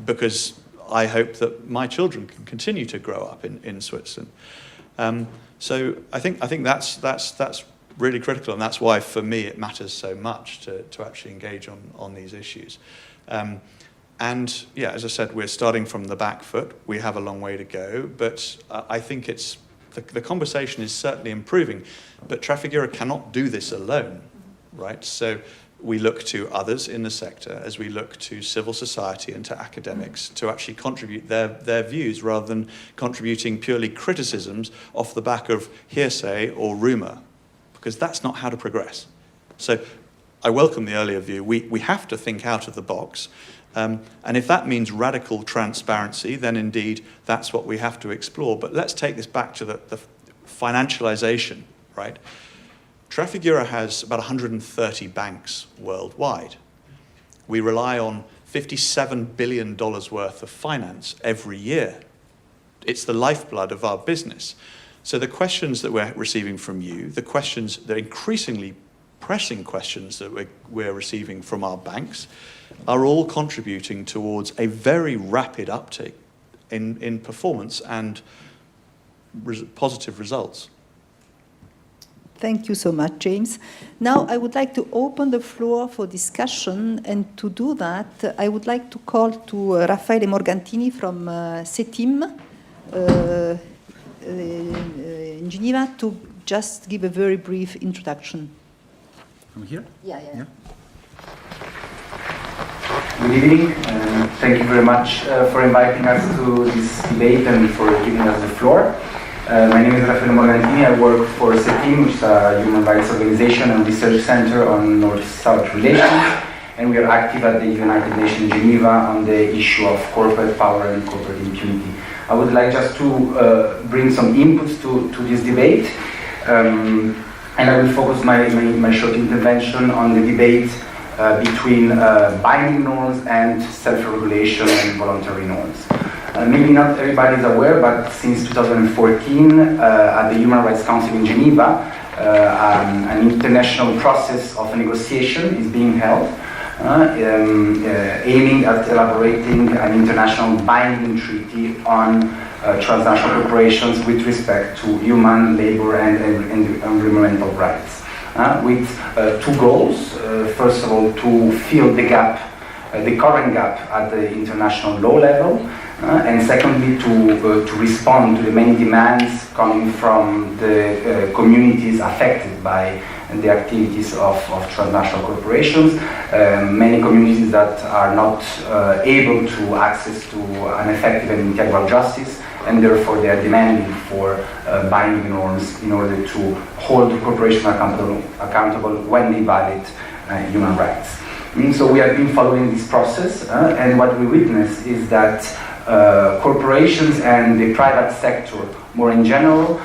[SPEAKER 5] because I hope that my children can continue to grow up in Switzerland. So I think that's really critical, and that's why for me it matters so much to actually engage on these issues. And yeah, as I said, we're starting from the back foot. We have a long way to go, but I think the conversation is certainly improving. But Trafigura cannot do this alone, right? So we look to others in the sector, as we look to civil society and to academics to actually contribute their views, rather than contributing purely criticisms off the back of hearsay or rumour, because that's not how to progress. So I welcome the earlier view. We have to think out of the box. And if that means radical transparency, then indeed that's what we have to explore. But let's take this back to the financialization, right? Trafigura has about 130 banks worldwide. We rely on $57 billion worth of finance every year. It's the lifeblood of our business. So the questions that we're receiving from you, the increasingly pressing questions that we're receiving from our banks, are all contributing towards a very rapid uptake in performance and positive results.
[SPEAKER 1] Thank you so much, James. Now I would like to open the floor for discussion, and to do that, I would like to call to Raffaele Morgantini from CETIM in Geneva to just give a very brief introduction.
[SPEAKER 7] From here?
[SPEAKER 1] Yeah.
[SPEAKER 7] Good evening. Thank you very much for inviting us to this debate and for giving us the floor. My name is Raffaele Morgantini. I work for CETIM, which is a human rights organization and research center on North-South relations, and we are active at the United Nations Geneva on the issue of corporate power and corporate impunity. I would like just to bring some inputs to this debate, and I will focus my short intervention on the debate between binding norms and self-regulation and voluntary norms. Maybe not everybody is aware, but since 2014, at the Human Rights Council in Geneva, an international process of negotiation is being held, aiming at elaborating an international binding treaty on transnational corporations with respect to human, labor, and environmental rights, with two goals. First of all, to fill the gap, the current gap at the international law level, and secondly, to respond to the many demands coming from the communities affected by the activities of transnational corporations, many communities that are not able to access to an effective and integral justice, and therefore they are demanding for binding norms in order to hold corporations accountable when they violate human rights. So we have been following this process, and what we witness is that corporations and the private sector, more in general,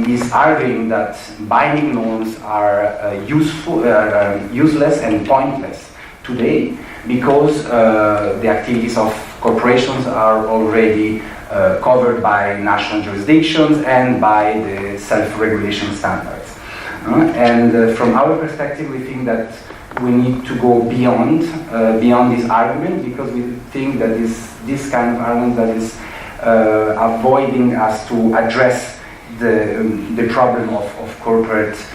[SPEAKER 7] is arguing that binding norms are useless and pointless today because the activities of corporations are already covered by national jurisdictions and by the self-regulation standards. From our perspective, we think that we need to go beyond this argument, because we think that this kind of argument that is avoiding us to address the problem of corporations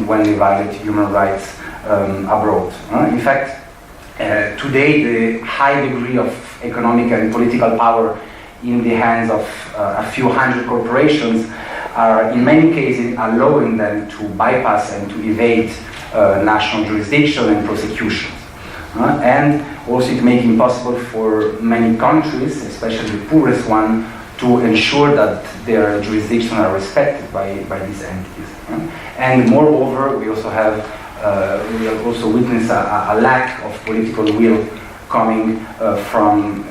[SPEAKER 7] when they violate human rights abroad. In fact, today the high degree of economic and political power in the hands of a few hundred corporations are in many cases allowing them to bypass and to evade national jurisdiction and prosecutions. And also it making possible for many countries, especially the poorest one, to ensure that their jurisdictions are respected by these entities. And moreover, we also have witnessed a lack of political will coming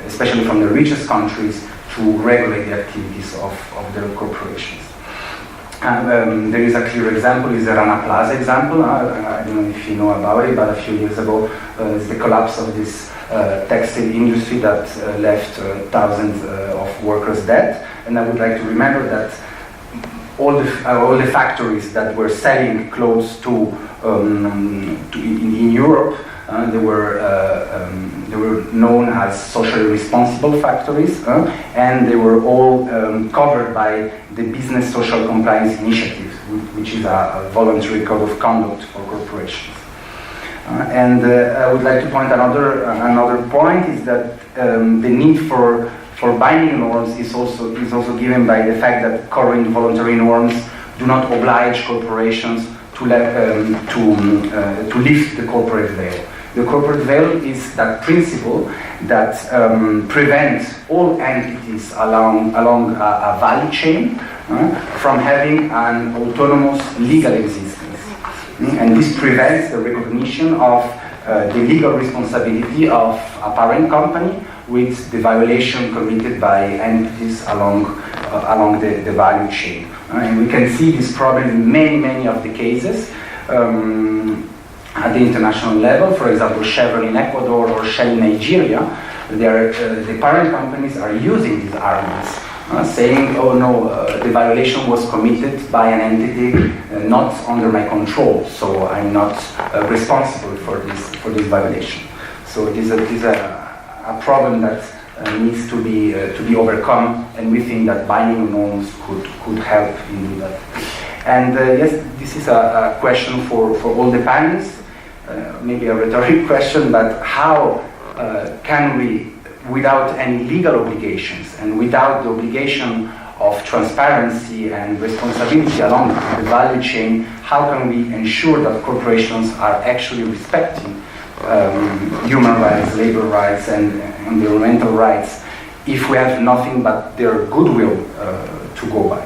[SPEAKER 7] especially from the richest countries, to regulate the activities of their corporations. There is a clear example, is the Rana Plaza example. I don't know if you know about it, but a few years ago, is the collapse of this textile industry that left thousands of workers dead. And I would like to remember that all the factories that were selling clothes in Europe, they were known as socially responsible factories, and they were all covered by the Business Social Compliance Initiative, which is a voluntary code of conduct for corporations. And I would like to point another point is that the need for binding norms is also given by the fact that current voluntary norms do not oblige corporations to lift the corporate veil. The corporate veil is that principle that prevents all entities along a value chain from having an autonomous legal existence. And this prevents the recognition of the legal responsibility of a parent company with the violation committed by entities along the value chain. And we can see this problem in many of the cases. At the international level, for example, Chevron in Ecuador or Shell in Nigeria, the parent companies are using these arguments, saying, oh no, the violation was committed by an entity not under my control, so I'm not responsible for this violation. So it is a problem that needs to be overcome, and we think that binding norms could help in doing that. And yes, this is a question for all the panelists. Maybe a rhetoric question, but how can we, without any legal obligations and without the obligation of transparency and responsibility along the value chain, how can we ensure that corporations are actually respecting human rights, labor rights, and environmental rights if we have nothing but their goodwill to go by?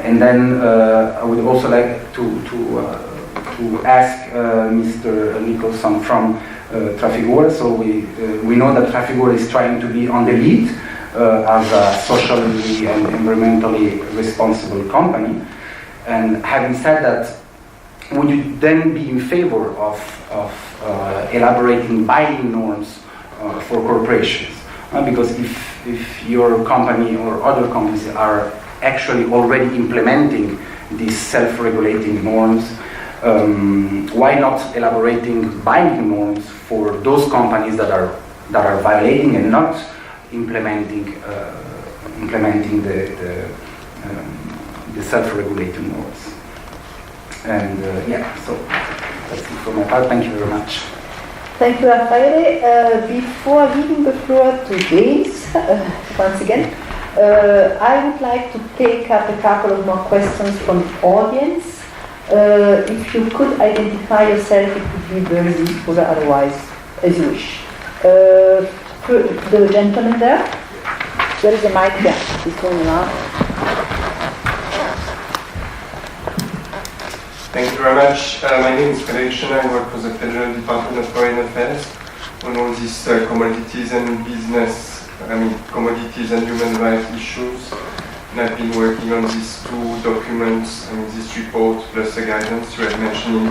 [SPEAKER 7] And then I would also like to ask Mr. Nicholson from Trafigura. So we know that Trafigura is trying to be on the lead as a socially and environmentally responsible company. And having said that, would you then be in favor of elaborating binding norms for corporations? because if your company or other companies are actually already implementing these self-regulating norms, why not elaborating binding norms for those companies that are violating and not implementing the self-regulating norms? And so that's it for my part. Thank you very much.
[SPEAKER 1] Thank you, Raffaele. Before giving the floor to James, once again, I would like to take up a couple of more questions from the audience. If you could identify yourself, it would be very useful, otherwise, as you wish. The gentleman there. There is a mic there. It's going around.
[SPEAKER 8] Thank you very much. My name is Reparation. I work for the Federal Department of Foreign Affairs on all these commodities and business, commodities and human rights issues. And I've been working on these two documents, this report plus the guidance you have mentioned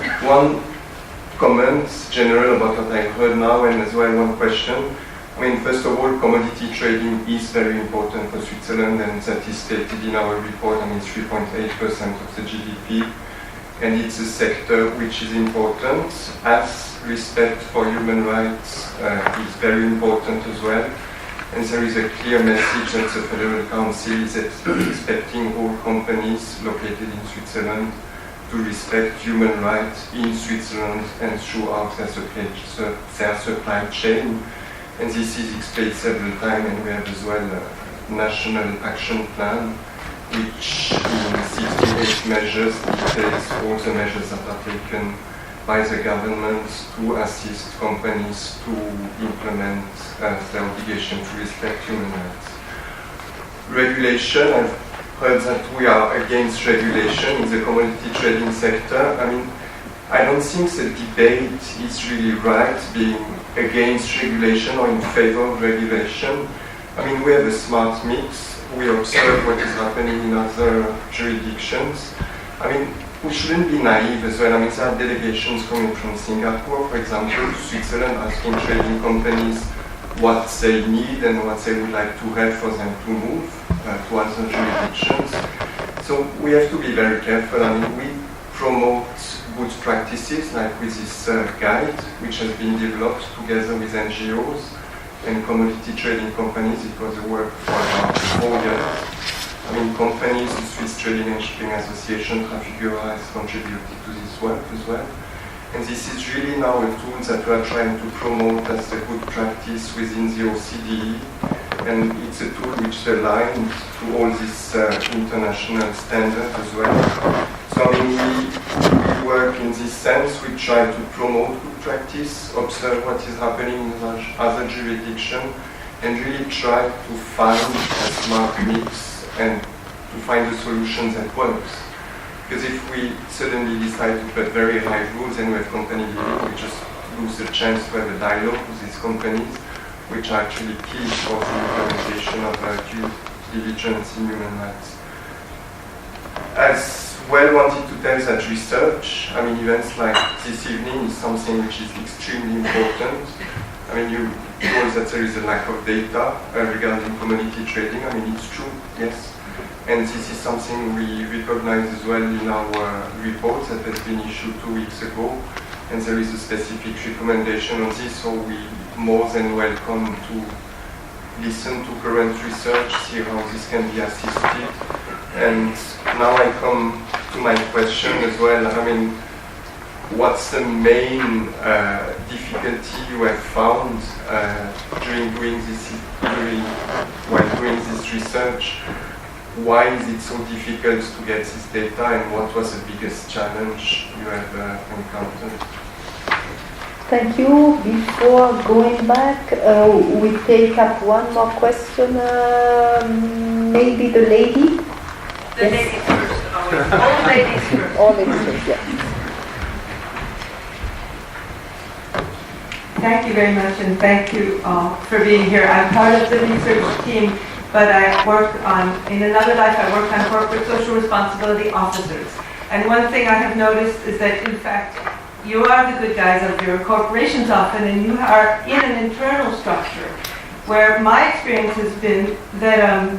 [SPEAKER 8] before. One comment, general, about what I've heard now, and as well one question. First of all, commodity trading is very important for Switzerland, and that is stated in our report. 3.8% of the GDP, and it's a sector which is important. As respect for human rights is very important as well. And there is a clear message that the Federal Council is expecting all companies located in Switzerland to respect human rights in Switzerland and throughout their supply chain. And this is explained several times, and we have as well a national action plan, which in 68 measures details all the measures that are taken by the government to assist companies to implement their obligation to respect human rights. Regulation, I've heard that we are against regulation in the commodity trading sector. I don't think the debate is really right, being against regulation or in favor of regulation. We have a smart mix. We observe what is happening in other jurisdictions. We shouldn't be naive as well. There are delegations coming from Singapore, for example, to Switzerland, asking trading companies what they need and what they would like to have for them to move to other jurisdictions. So we have to be very careful. We promote good practices, like with this guide, which has been developed together with NGOs and commodity trading companies. It was a work for about 4 years. Companies, the Swiss Trading and Shipping Association, Agora has contributed to this work as well. And this is really now a tool that we are trying to promote as a good practice within the OCDE. And it's a tool which is aligned to all these international standards as well. So we work in this sense. We try to promote good practice, observe what is happening in other jurisdictions, and really try to find a smart mix and to find a solution that works. Because if we suddenly decide to put very high rules and we have company leading, we just lose the chance to have a dialogue with these companies, which are actually key for the implementation of due diligence in human rights. As well wanted to tell that research, events like this evening is something which is extremely important. You know that there is a lack of data regarding commodity trading. It's true, yes. And this is something we recognize as well in our report that has been issued 2 weeks ago. And there is a specific recommendation on this, so we more than welcome to listen to current research, see how this can be assisted. And now I come to my question as well. What's the main difficulty you have found while doing this research? Why is it so difficult to get this data, and what was the biggest challenge you have encountered?
[SPEAKER 1] Thank you. Before going back, we take up one more question. Maybe the lady?
[SPEAKER 9] The ladies first. All ladies first.
[SPEAKER 1] All ladies first, yeah.
[SPEAKER 9] Thank you very much, and thank you for being here. I'm part of the research team, but I work in another life, I worked on corporate social responsibility officers. And one thing I have noticed is that, in fact, you are the good guys of your corporations often, and you are in an internal structure where my experience has been that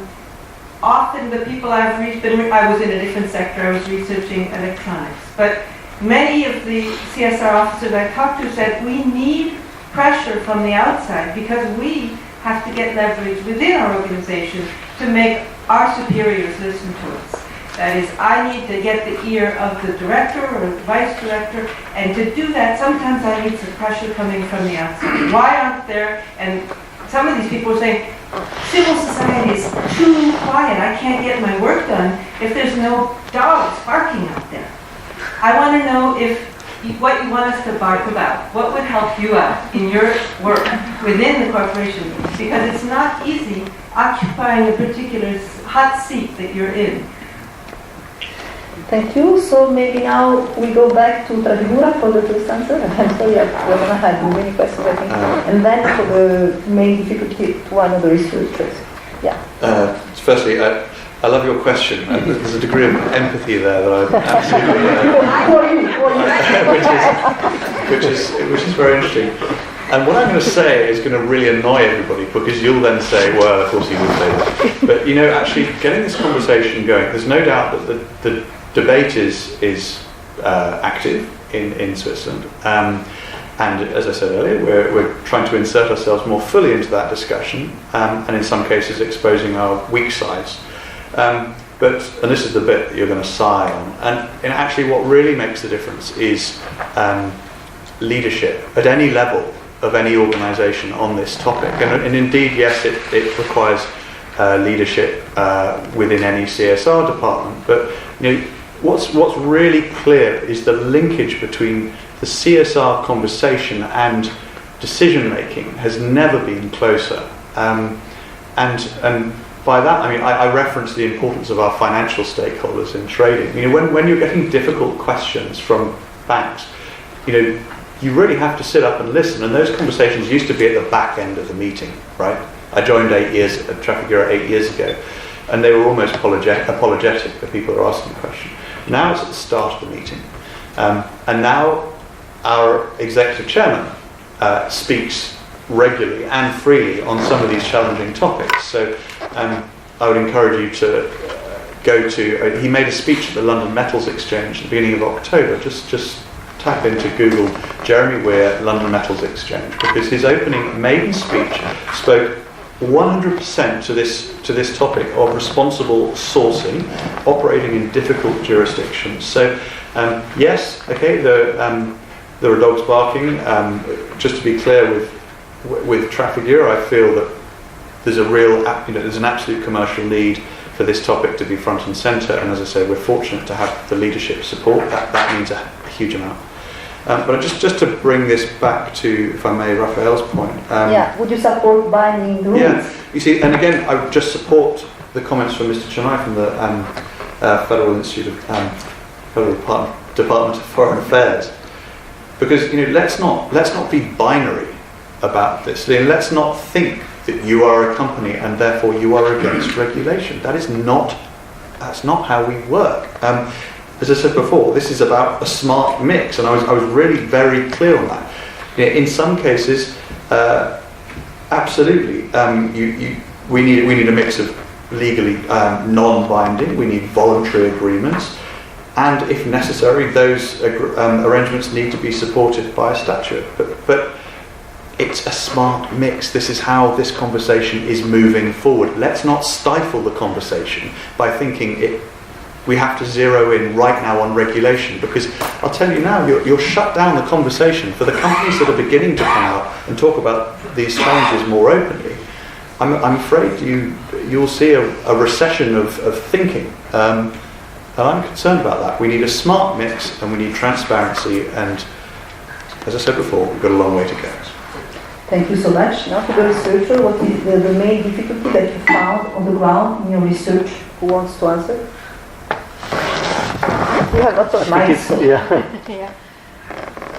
[SPEAKER 9] often the people I've reached, I was in a different sector, I was researching electronics, but many of the CSR officers I talked to said we need pressure from the outside because we have to get leverage within our organization to make our superiors listen to us. That is, I need to get the ear of the director or the vice director, and to do that, sometimes I need some pressure coming from the outside. Why aren't there, and some of these people are saying, civil society is too quiet, I can't get my work done if there's no dogs barking out there. I want to know what you want us to bark about. What would help you out in your work within the corporation? Because it's not easy occupying a particular hot seat that you're in.
[SPEAKER 1] Thank you. So maybe now we go back to Trafigura for the first answer. I'm sorry, we're going to have many questions, I think. And then for the main difficulty to one of the researchers. Yeah.
[SPEAKER 5] Firstly, I love your question. There's a degree of empathy there that I'm absolutely, which is very interesting. And what I'm going to say is going to really annoy everybody because you'll then say, well, of course you would say that. But actually getting this conversation going, there's no doubt that the debate is active in Switzerland. And as I said earlier, we're trying to insert ourselves more fully into that discussion, and in some cases exposing our weak sides. And this is the bit that you're going to sigh on. And actually what really makes the difference is leadership at any level of any organisation on this topic. And indeed, yes, it requires leadership within any CSR department. But what's really clear is the linkage between the CSR conversation and decision making has never been closer. And by that, I reference the importance of our financial stakeholders in trading. When you're getting difficult questions from banks, you really have to sit up and listen. And those conversations used to be at the back end of the meeting, right? I joined Trafigura 8 years ago, and they were almost apologetic for people who are asking questions. Now it's at the start of the meeting. And now our executive chairman speaks regularly and freely on some of these challenging topics. So I would encourage you to go to, he made a speech at the London Metals Exchange at the beginning of October. Just type into Google Jeremy Weir London Metals Exchange, because his opening maiden speech spoke 100% to this topic of responsible sourcing, operating in difficult jurisdictions. So yes, okay, there are dogs barking. Just to be clear, with Trafigura, I feel that there's there's an absolute commercial need for this topic to be front and centre. And as I say, we're fortunate to have the leadership support. That means a huge amount. But just to bring this back to, if I may, Raphael's point.
[SPEAKER 1] Would you support binding the rules?
[SPEAKER 5] Yeah, you see, and again, I would just support the comments from Mr. Chennai from the Federal Institute of Federal Department of Foreign Affairs, because let's not be binary about this. Let's not think that you are a company and therefore you are against regulation. That's not how we work. As I said before, this is about a smart mix, and I was really very clear on that. In some cases, absolutely, we need a mix of legally non-binding. We need voluntary agreements, and if necessary, those arrangements need to be supported by a statute. But it's a smart mix. This is how this conversation is moving forward. Let's not stifle the conversation by thinking we have to zero in right now on regulation, because I'll tell you now, you'll shut down the conversation for the companies that are beginning to come out and talk about these challenges more openly. I'm afraid you'll see a recession of thinking, and I'm concerned about that. We need a smart mix, and we need transparency, and as I said before, we've got a long way to go.
[SPEAKER 1] Thank you so much. Now to the researcher, what is the main difficulty that you found on the ground in your research? Who wants to answer? You have lots of mics.
[SPEAKER 3] Yeah.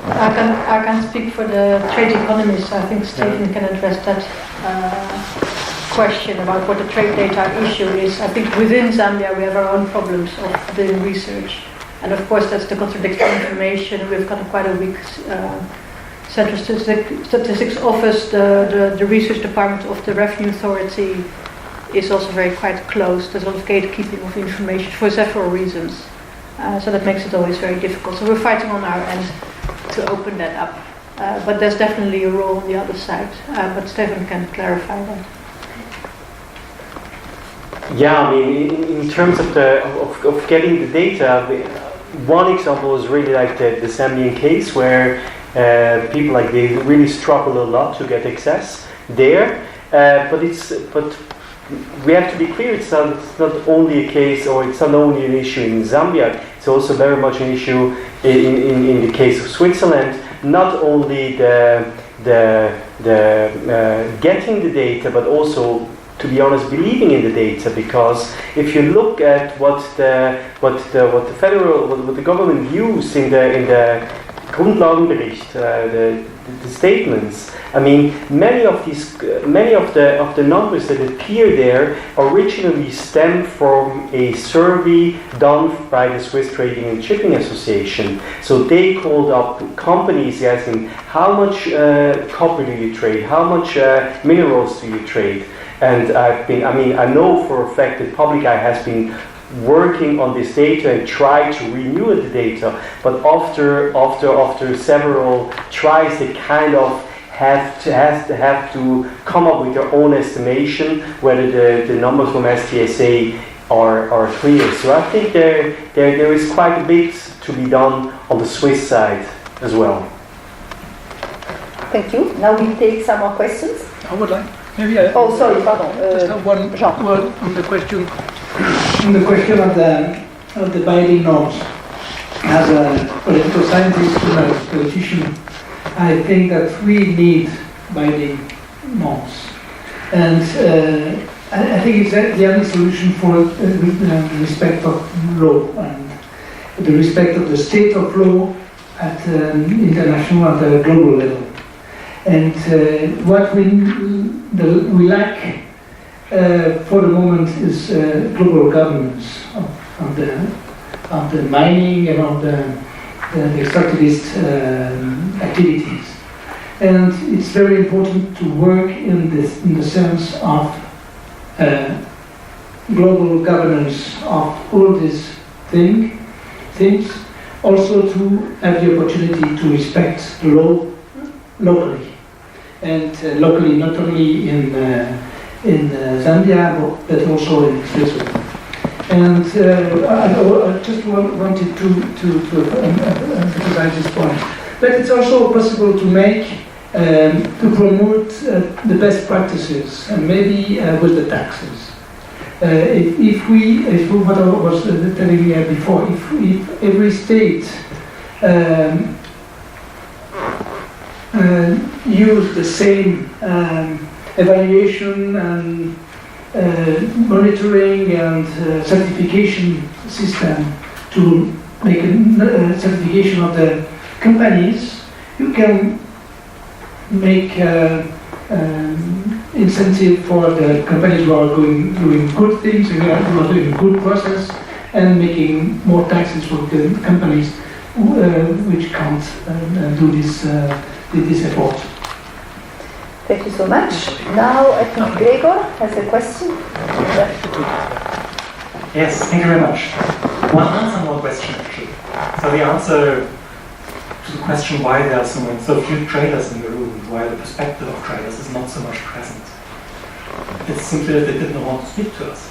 [SPEAKER 3] I can speak for the trade economists. I think Stefan can address that question about what the trade data issue is. I think within Zambia we have our own problems of doing research. And of course, that's the contradictory information. We've got quite a weak Central Statistics Office. The research department of the Revenue Authority is also quite close. There's a lot of gatekeeping of information for several reasons. So that makes it always very difficult. So we're fighting on our end to open that up. But there's definitely a role on the other side. But Stefan can clarify that.
[SPEAKER 2] Yeah, I mean, in terms of getting the data, one example is really like the Zambian case, where people they really struggle a lot to get access there. But we have to be clear, it's not only a case, or it's not only an issue in Zambia. It's also very much an issue in the case of Switzerland. Not only the getting the data, but also, to be honest, believing in the data. Because if you look at what the government used in the Grundlagenbericht, the statements. I mean, many of the numbers that appear there originally stem from a survey done by the Swiss Trading and Shipping Association. So they called up companies asking, how much copper do you trade? How much minerals do you trade? And I know for a fact that Public Eye has been working on this data and try to renew the data, but after several tries, they kind of have to come up with their own estimation whether the numbers from STSA are clear. So I think there is quite a bit to be done on the Swiss side as well.
[SPEAKER 1] Thank you. Now we take some more questions.
[SPEAKER 6] I would like
[SPEAKER 1] sorry, pardon.
[SPEAKER 6] Just have one
[SPEAKER 1] Jean.
[SPEAKER 6] word on the question. On the question of the binding norms. As a political scientist and a politician, I think that we need binding norms, and I think it's the only solution for the respect of law and the respect of the state of law at international and global level. And what we lack for the moment is global governance of the mining and of the extractivist activities. And it's very important to work in the sense of global governance of all these things. Also to have the opportunity to respect the law locally. And locally, not only in Zambia, but also in Switzerland. And I just wanted to emphasize this point. But it's also possible to to promote the best practices, and maybe with the taxes. If what I was telling you before, if every state use the same evaluation and monitoring and certification system to make a certification of the companies, you can make incentive for the companies who are doing good things, who are doing good process, and making more taxes for the companies which can't do this effort.
[SPEAKER 1] Thank you so much. Now I think Gregor has a question.
[SPEAKER 10] Yes, thank you very much. One answer, more question actually. So the answer to the question why there are so few traders in the room, why the perspective of traders is not so much present. It's simply that they didn't want to speak to us.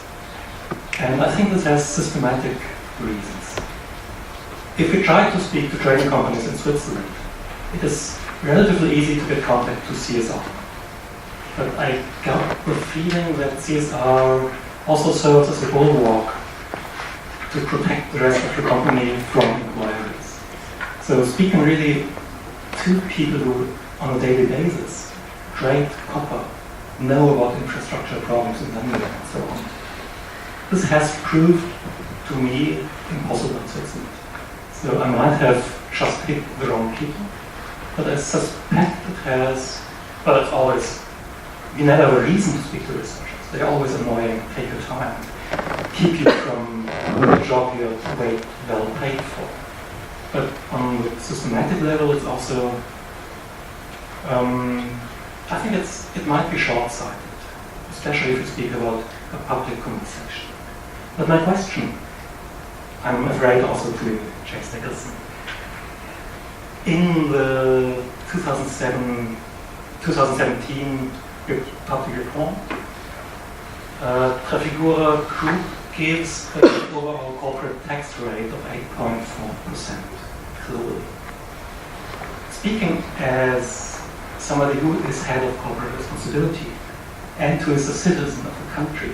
[SPEAKER 10] And I think this has systematic reasons. If we try to speak to trading companies in Switzerland, it is relatively easy to get contact to CSR. But I got the feeling that CSR also serves as a bulwark to protect the rest of the company from inquiries. So speaking really to people who, on a daily basis, trade copper, know about infrastructure problems in Zambia and so on. This has proved to me impossible in Switzerland. So I might have just picked the wrong people, but I suspect it has, but it's always, you never have a reason to speak to researchers. They're always annoying, take your time, keep you from a job you're well paid for. But on the systematic level, it's also, I think it might be short-sighted, especially if you speak about a public conversation. But my question, I'm afraid also to James Nicholson. In the 2017 public report, Trafigura Group gives an overall corporate tax rate of 8.4% globally. Speaking as somebody who is head of corporate responsibility and who is a citizen of the country,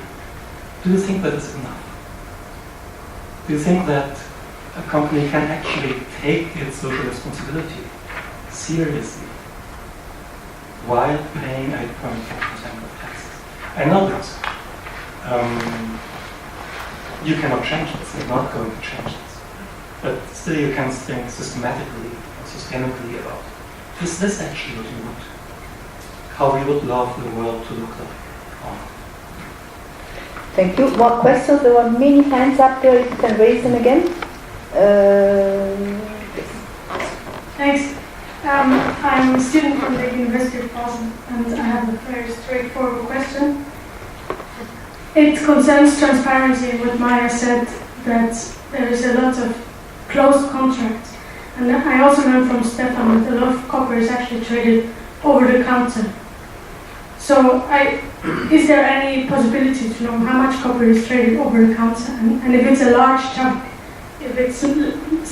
[SPEAKER 10] do you think that is enough? Do you think that a company can actually take its social responsibility seriously while paying 8.4% of taxes? I know that you cannot change this, you're not going to change this. But still you can think systematically or sustainably about, is this actually what you want? How we would love the world to look like?
[SPEAKER 1] Thank you. More questions? There were many hands up there. If you can raise them again.
[SPEAKER 11] Thanks. I'm a student from the University of Basel, and I have a very straightforward question. It concerns transparency. What Marja said, that there is a lot of closed contracts, and I also learned from Stefan that a lot of copper is actually traded over the counter. So, is there any possibility to know how much copper is traded over the counter? And if it's a large chunk, if it's,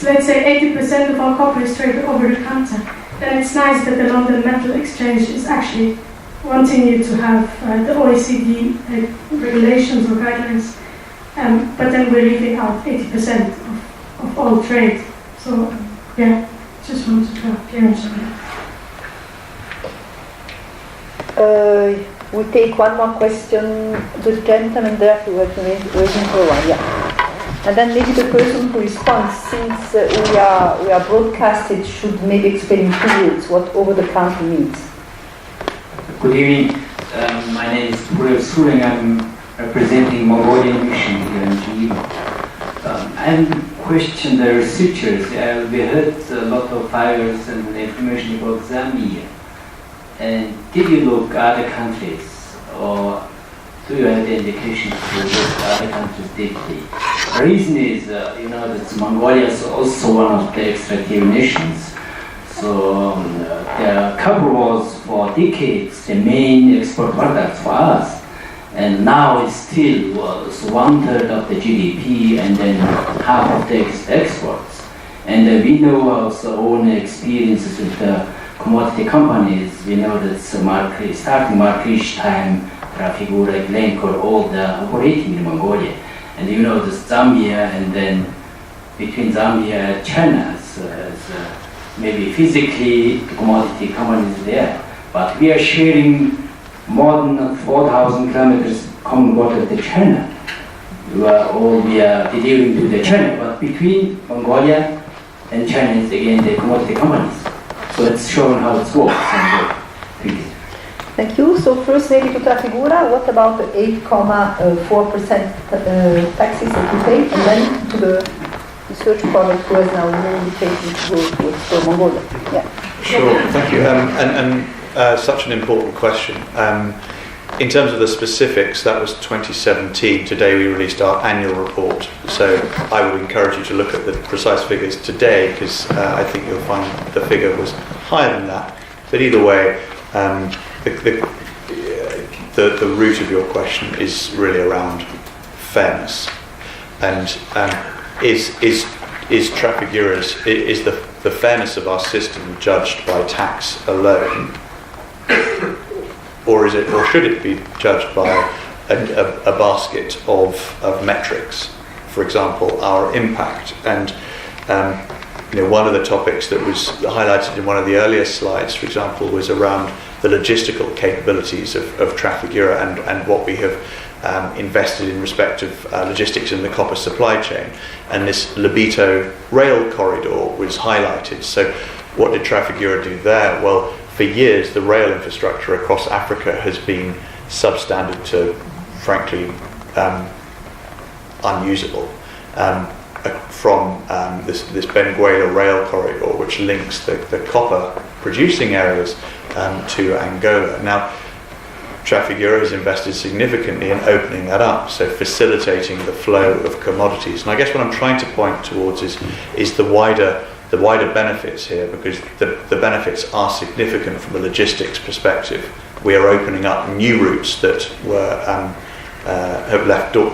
[SPEAKER 11] let's say 80% of all copper is traded over the counter, then it's nice that the London Metal Exchange is actually wanting you to have the OECD regulations or guidelines, but then we're leaving out 80% of all trade. So, yeah, just wanted to clear on something.
[SPEAKER 1] We take one more question. The gentleman there who has been waiting for a while, yeah. And then maybe the person who responds, since we are broadcasted, should maybe explain in 2 words what over-the-counter means.
[SPEAKER 12] Good evening. My name is Müller. I'm representing Mongolian mission here in Geneva. I question the researchers. We heard a lot of figures and information about Zambia. And did you look at other countries, or do you have the indication to look at other countries deeply? The reason is, that Mongolia is also one of the extractive nations. So the copper was for decades the main export product for us, and now it's still 1/3 of the GDP and then half of the exports. And we know our own experiences with the commodity companies. We know that starting March time, Trafigura, Glencore, all the operating in Mongolia. And the Zambia, and then between Zambia and China, maybe physically the commodity companies there. But we are sharing more than 4,000 kilometers common border to China. We are delivering to the China, but between Mongolia and China is again the commodity companies. So it's showing how it works. Thank you.
[SPEAKER 1] Thank you. So first maybe to Trafigura, what about the 8.4% taxes that you pay, and then to the research project who has now no indication to go for Mongolia. Yeah.
[SPEAKER 5] Sure, thank you. Such an important question. In terms of the specifics, that was 2017. Today we released our annual report. So I would encourage you to look at the precise figures today, because I think you'll find the figure was higher than that. But either way, the root of your question is really around fairness. And is Trafigura's, is the fairness of our system judged by tax alone? Or should it be judged by a basket of metrics? For example, our impact. And one of the topics that was highlighted in one of the earlier slides, for example, was around the logistical capabilities of Trafigura and what we have invested in respect of logistics in the copper supply chain. And this Lobito rail corridor was highlighted. So what did Trafigura do there? Well, for years, the rail infrastructure across Africa has been substandard to, frankly, unusable. from this Benguela rail corridor, which links the copper producing areas to Angola. Now, Trafigura has invested significantly in opening that up, so facilitating the flow of commodities. And I guess what I'm trying to point towards is the wider benefits here, because the benefits are significant from a logistics perspective. We are opening up new routes that were have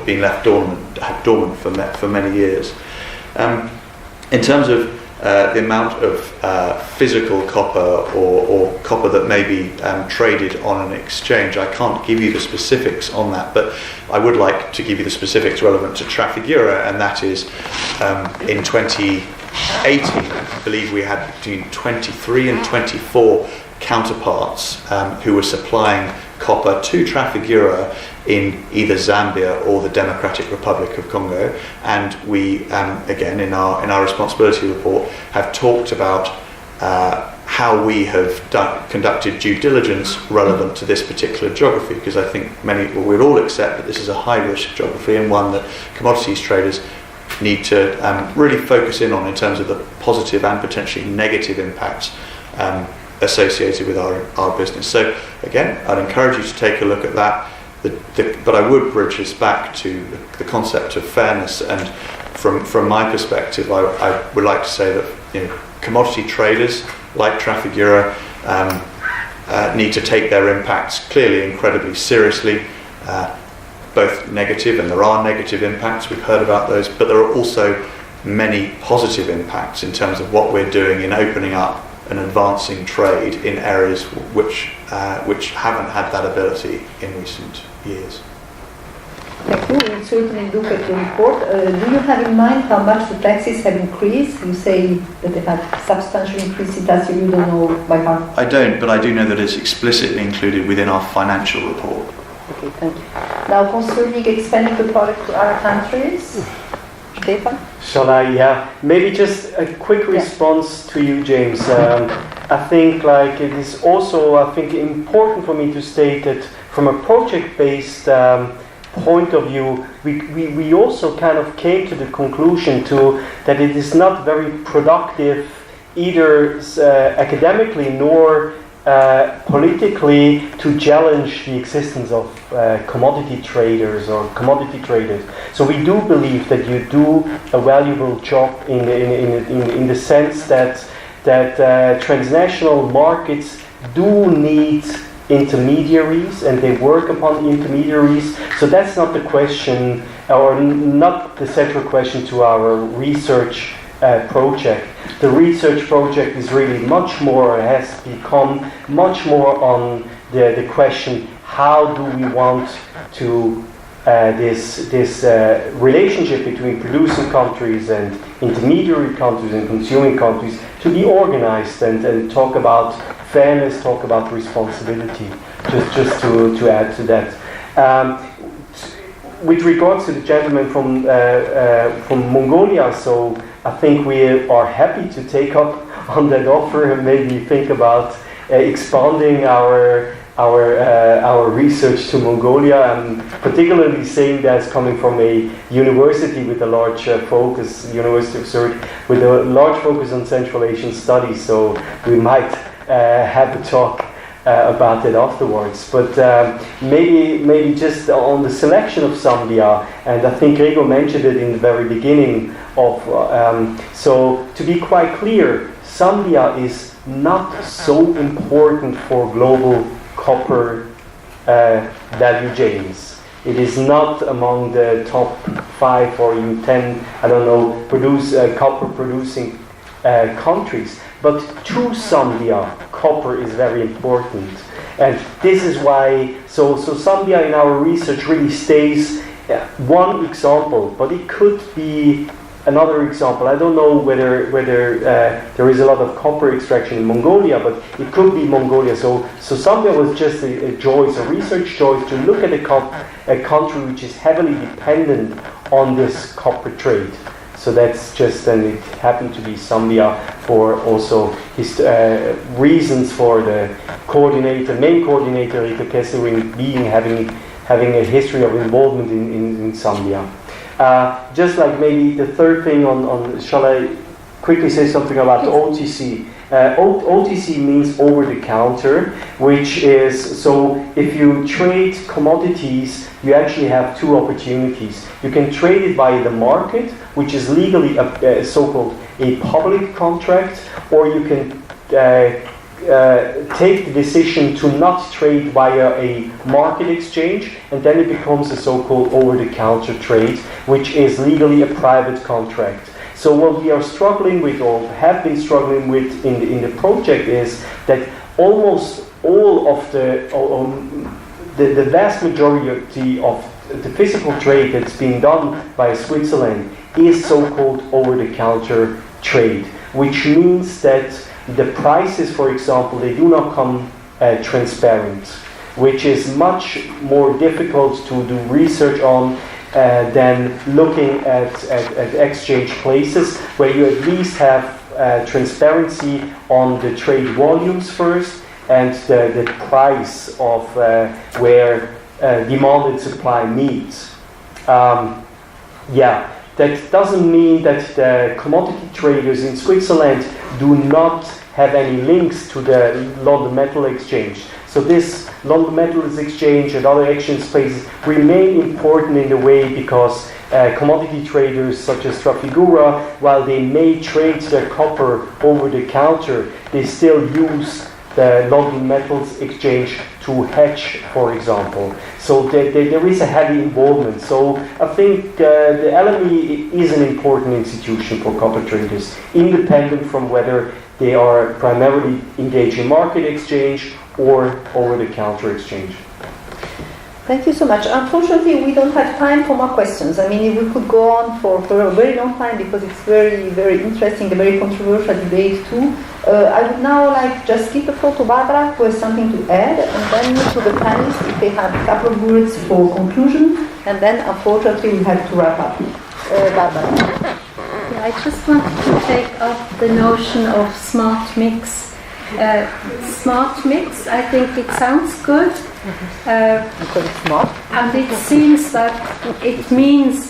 [SPEAKER 5] been left dormant for many years. In terms of the amount of physical copper or copper that may be traded on an exchange, I can't give you the specifics on that, but I would like to give you the specifics relevant to Trafigura, and that is in 2018, I believe we had between 23 and 24 counterparts who were supplying copper to Trafigura in either Zambia or the Democratic Republic of Congo. And we, again, in our responsibility report, have talked about how we have conducted due diligence relevant to this particular geography, because I think we'd all accept that this is a high-risk geography and one that commodities traders need to really focus in on in terms of the positive and potentially negative impacts associated with our business. So again, I'd encourage you to take a look at that. But I would bridge this back to the concept of fairness, and from my perspective, I would like to say that commodity traders like Trafigura need to take their impacts clearly incredibly seriously, both negative, and there are negative impacts, we've heard about those, but there are also many positive impacts in terms of what we're doing in opening up and advancing trade in areas which haven't had that ability in recent years.
[SPEAKER 1] Thank you. We'll certainly look at the report. Do you have in mind how much the taxes have increased? You say that they have substantially increased last year. You don't know by heart.
[SPEAKER 5] I don't, but I do know that it's explicitly included within our financial report.
[SPEAKER 1] Okay, thank you. Now, concerning expanding the product to other countries, Stefan?
[SPEAKER 2] Shall I? Yeah. Maybe just a quick response to you, James. I think it is also important for me to state that from a project-based point of view, we also kind of came to the conclusion that it is not very productive either academically nor politically to challenge the existence of commodity traders or commodity traders. So we do believe that you do a valuable job in the sense that transnational markets do need intermediaries, and they work upon the intermediaries. So that's not the question, or not the central question to our research project. The research project is really much more, has become much more on the question, how do we want to this relationship between producing countries and intermediary countries and consuming countries to be organized, and talk about fairness, talk about responsibility, just to add to that. With regards to the gentleman from Mongolia, so I think we are happy to take up on that offer and maybe think about expanding our research to Mongolia, and particularly saying that's coming from a university with a large focus, University of Zurich, with a large focus on Central Asian studies. So we might have a talk about it afterwards. But maybe just on the selection of Zambia, and I think Gregor mentioned it in the very beginning of. So to be quite clear, Zambia is not so important for global copper value chains. It is not among the top 5 or even 10, copper producing countries. But to Zambia, copper is very important. And this is why, so Zambia in our research really stays one example, but it could be another example. I don't know whether there is a lot of copper extraction in Mongolia, but it could be Mongolia. So Zambia was just a choice, a research choice, to look at a country which is heavily dependent on this copper trade. So that's just, and it happened to be Zambia for also his reasons for the main coordinator, Ito Keserin, having a history of involvement in Zambia. Just like maybe the third thing on shall I quickly say something about the OTC? OTC means over the counter, which is, so if you trade commodities, you actually have two opportunities. You can trade it via the market, which is legally a so-called a public contract, or you can take the decision to not trade via a market exchange, and then it becomes a so-called over-the-counter trade, which is legally a private contract. So what we are struggling with, or have been struggling with in the project, is that almost all of the vast majority of the physical trade that's being done by Switzerland is so-called over-the-counter trade, which means that the prices, for example, they do not come transparent, which is much more difficult to do research on than looking at exchange places, where you at least have transparency on the trade volumes first and the price of where demand and supply meet. That doesn't mean that the commodity traders in Switzerland do not have any links to the London Metal Exchange. So this London Metals Exchange and other exchange spaces remain important in a way, because commodity traders such as Trafigura, while they may trade their copper over the counter, they still use the London Metals Exchange to hedge, for example. So there is a heavy involvement. So I think the LME is an important institution for copper traders, independent from whether they are primarily engaged in market exchange or over-the-counter exchange.
[SPEAKER 1] Thank you so much. Unfortunately, we don't have time for more questions. I mean, we could go on for a very long time, because it's very, very interesting, a very controversial debate too. I would now like just give the floor to Barbara, who has something to add, and then to the panelists if they have a couple of words for conclusion, and then unfortunately we have to wrap up. Barbara.
[SPEAKER 4] Yeah, I just wanted to take up the notion of smart mix. Smart mix, I think it sounds good.
[SPEAKER 1] Because it's smart.
[SPEAKER 4] And it seems that it means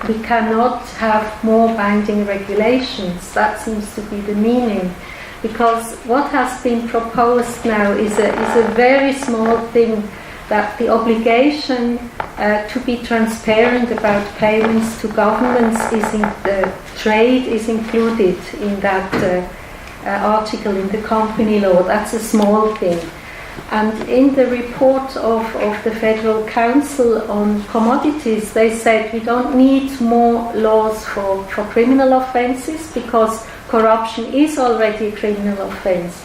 [SPEAKER 4] we cannot have more binding regulations. That seems to be the meaning. Because what has been proposed now is a very small thing, that the obligation to be transparent about payments to governments trade is included in that article in the company law. That's a small thing. And in the report of the Federal Council on Commodities, they said we don't need more laws for criminal offences, because corruption is already a criminal offence.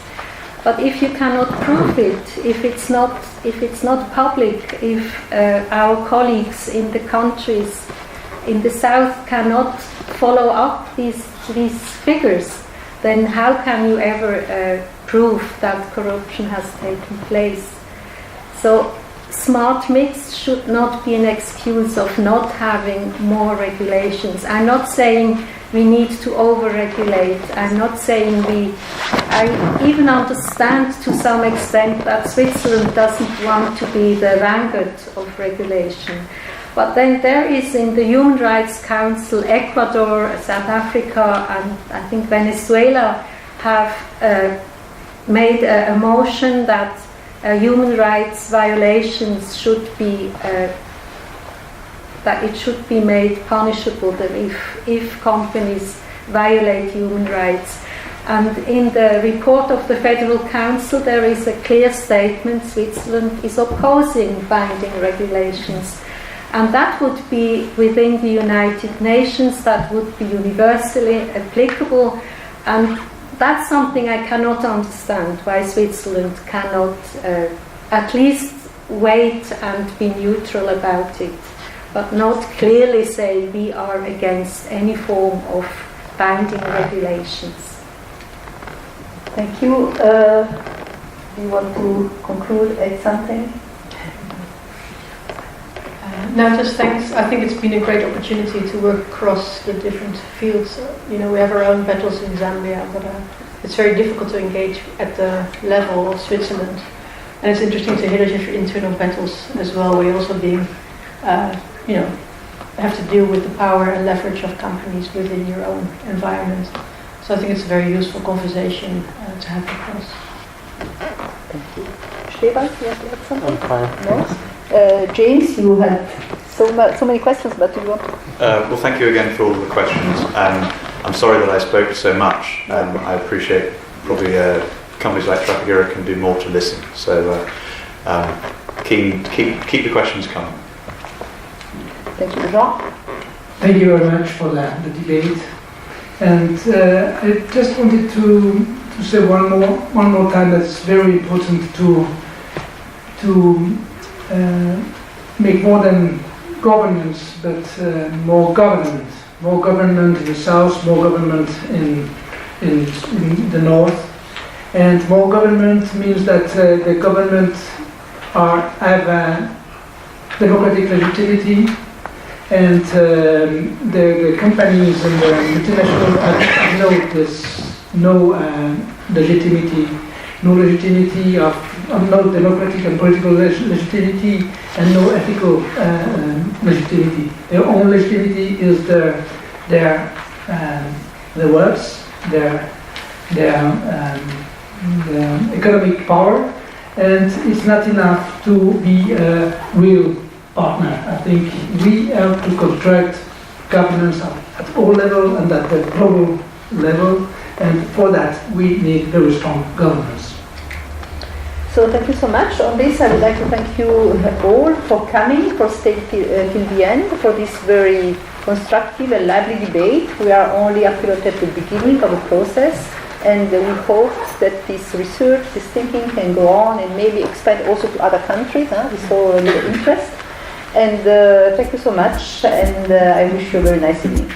[SPEAKER 4] But if you cannot prove it, if it's not public, if our colleagues in the countries in the south cannot follow up these figures, then how can you ever prove that corruption has taken place? So smart mix should not be an excuse of not having more regulations. I'm not saying we need to over-regulate. I'm not saying I even understand to some extent that Switzerland doesn't want to be the vanguard of regulation. But then there is in the Human Rights Council, Ecuador, South Africa, and I think Venezuela have made a motion that human rights violations should be that it should be made punishable, that if companies violate human rights. And in the report of the Federal Council, there is a clear statement: Switzerland is opposing binding regulations. And that would be within the United Nations, that would be universally applicable. And that's something I cannot understand, why Switzerland cannot at least wait and be neutral about it, but not clearly say we are against any form of binding regulations.
[SPEAKER 1] Thank you. Do you want to conclude, add something?
[SPEAKER 3] No, just thanks. I think it's been a great opportunity to work across the different fields. We have our own battles in Zambia, but it's very difficult to engage at the level of Switzerland. And it's interesting to hear that you have your internal battles as well, where you're also being, have to deal with the power and leverage of companies within your own environment. So I think it's a very useful conversation to have with us.
[SPEAKER 1] Thank you. Stefan, you want to add something?
[SPEAKER 2] I'm fine.
[SPEAKER 1] No? James, you had so many questions, but you want to...
[SPEAKER 5] Well, thank you again for all the questions. I'm sorry that I spoke so much. I appreciate probably companies like Agora can do more to listen. So keep the questions coming.
[SPEAKER 1] Thank you, Jean.
[SPEAKER 6] Thank you very much for the debate. And I just wanted to say one more time that it's very important to make more than governance, but more government. More government in the south, more government in the north. And more government means that the government have a democratic legitimacy, and the companies and the multinationals have no legitimacy of no democratic and political legitimacy, and no ethical legitimacy. Their own legitimacy is their words, their economic power, and it's not enough to be a real partner. I think we have to construct governance at all levels and at the global level, and for that we need very strong governance.
[SPEAKER 1] So thank you so much. On this, I would like to thank you all for coming, for staying till the end, for this very constructive and lively debate. We are only at the beginning of the process, and we hope that this research, this thinking can go on and maybe expand also to other countries. We saw a little interest. And thank you so much, and I wish you a very nice evening.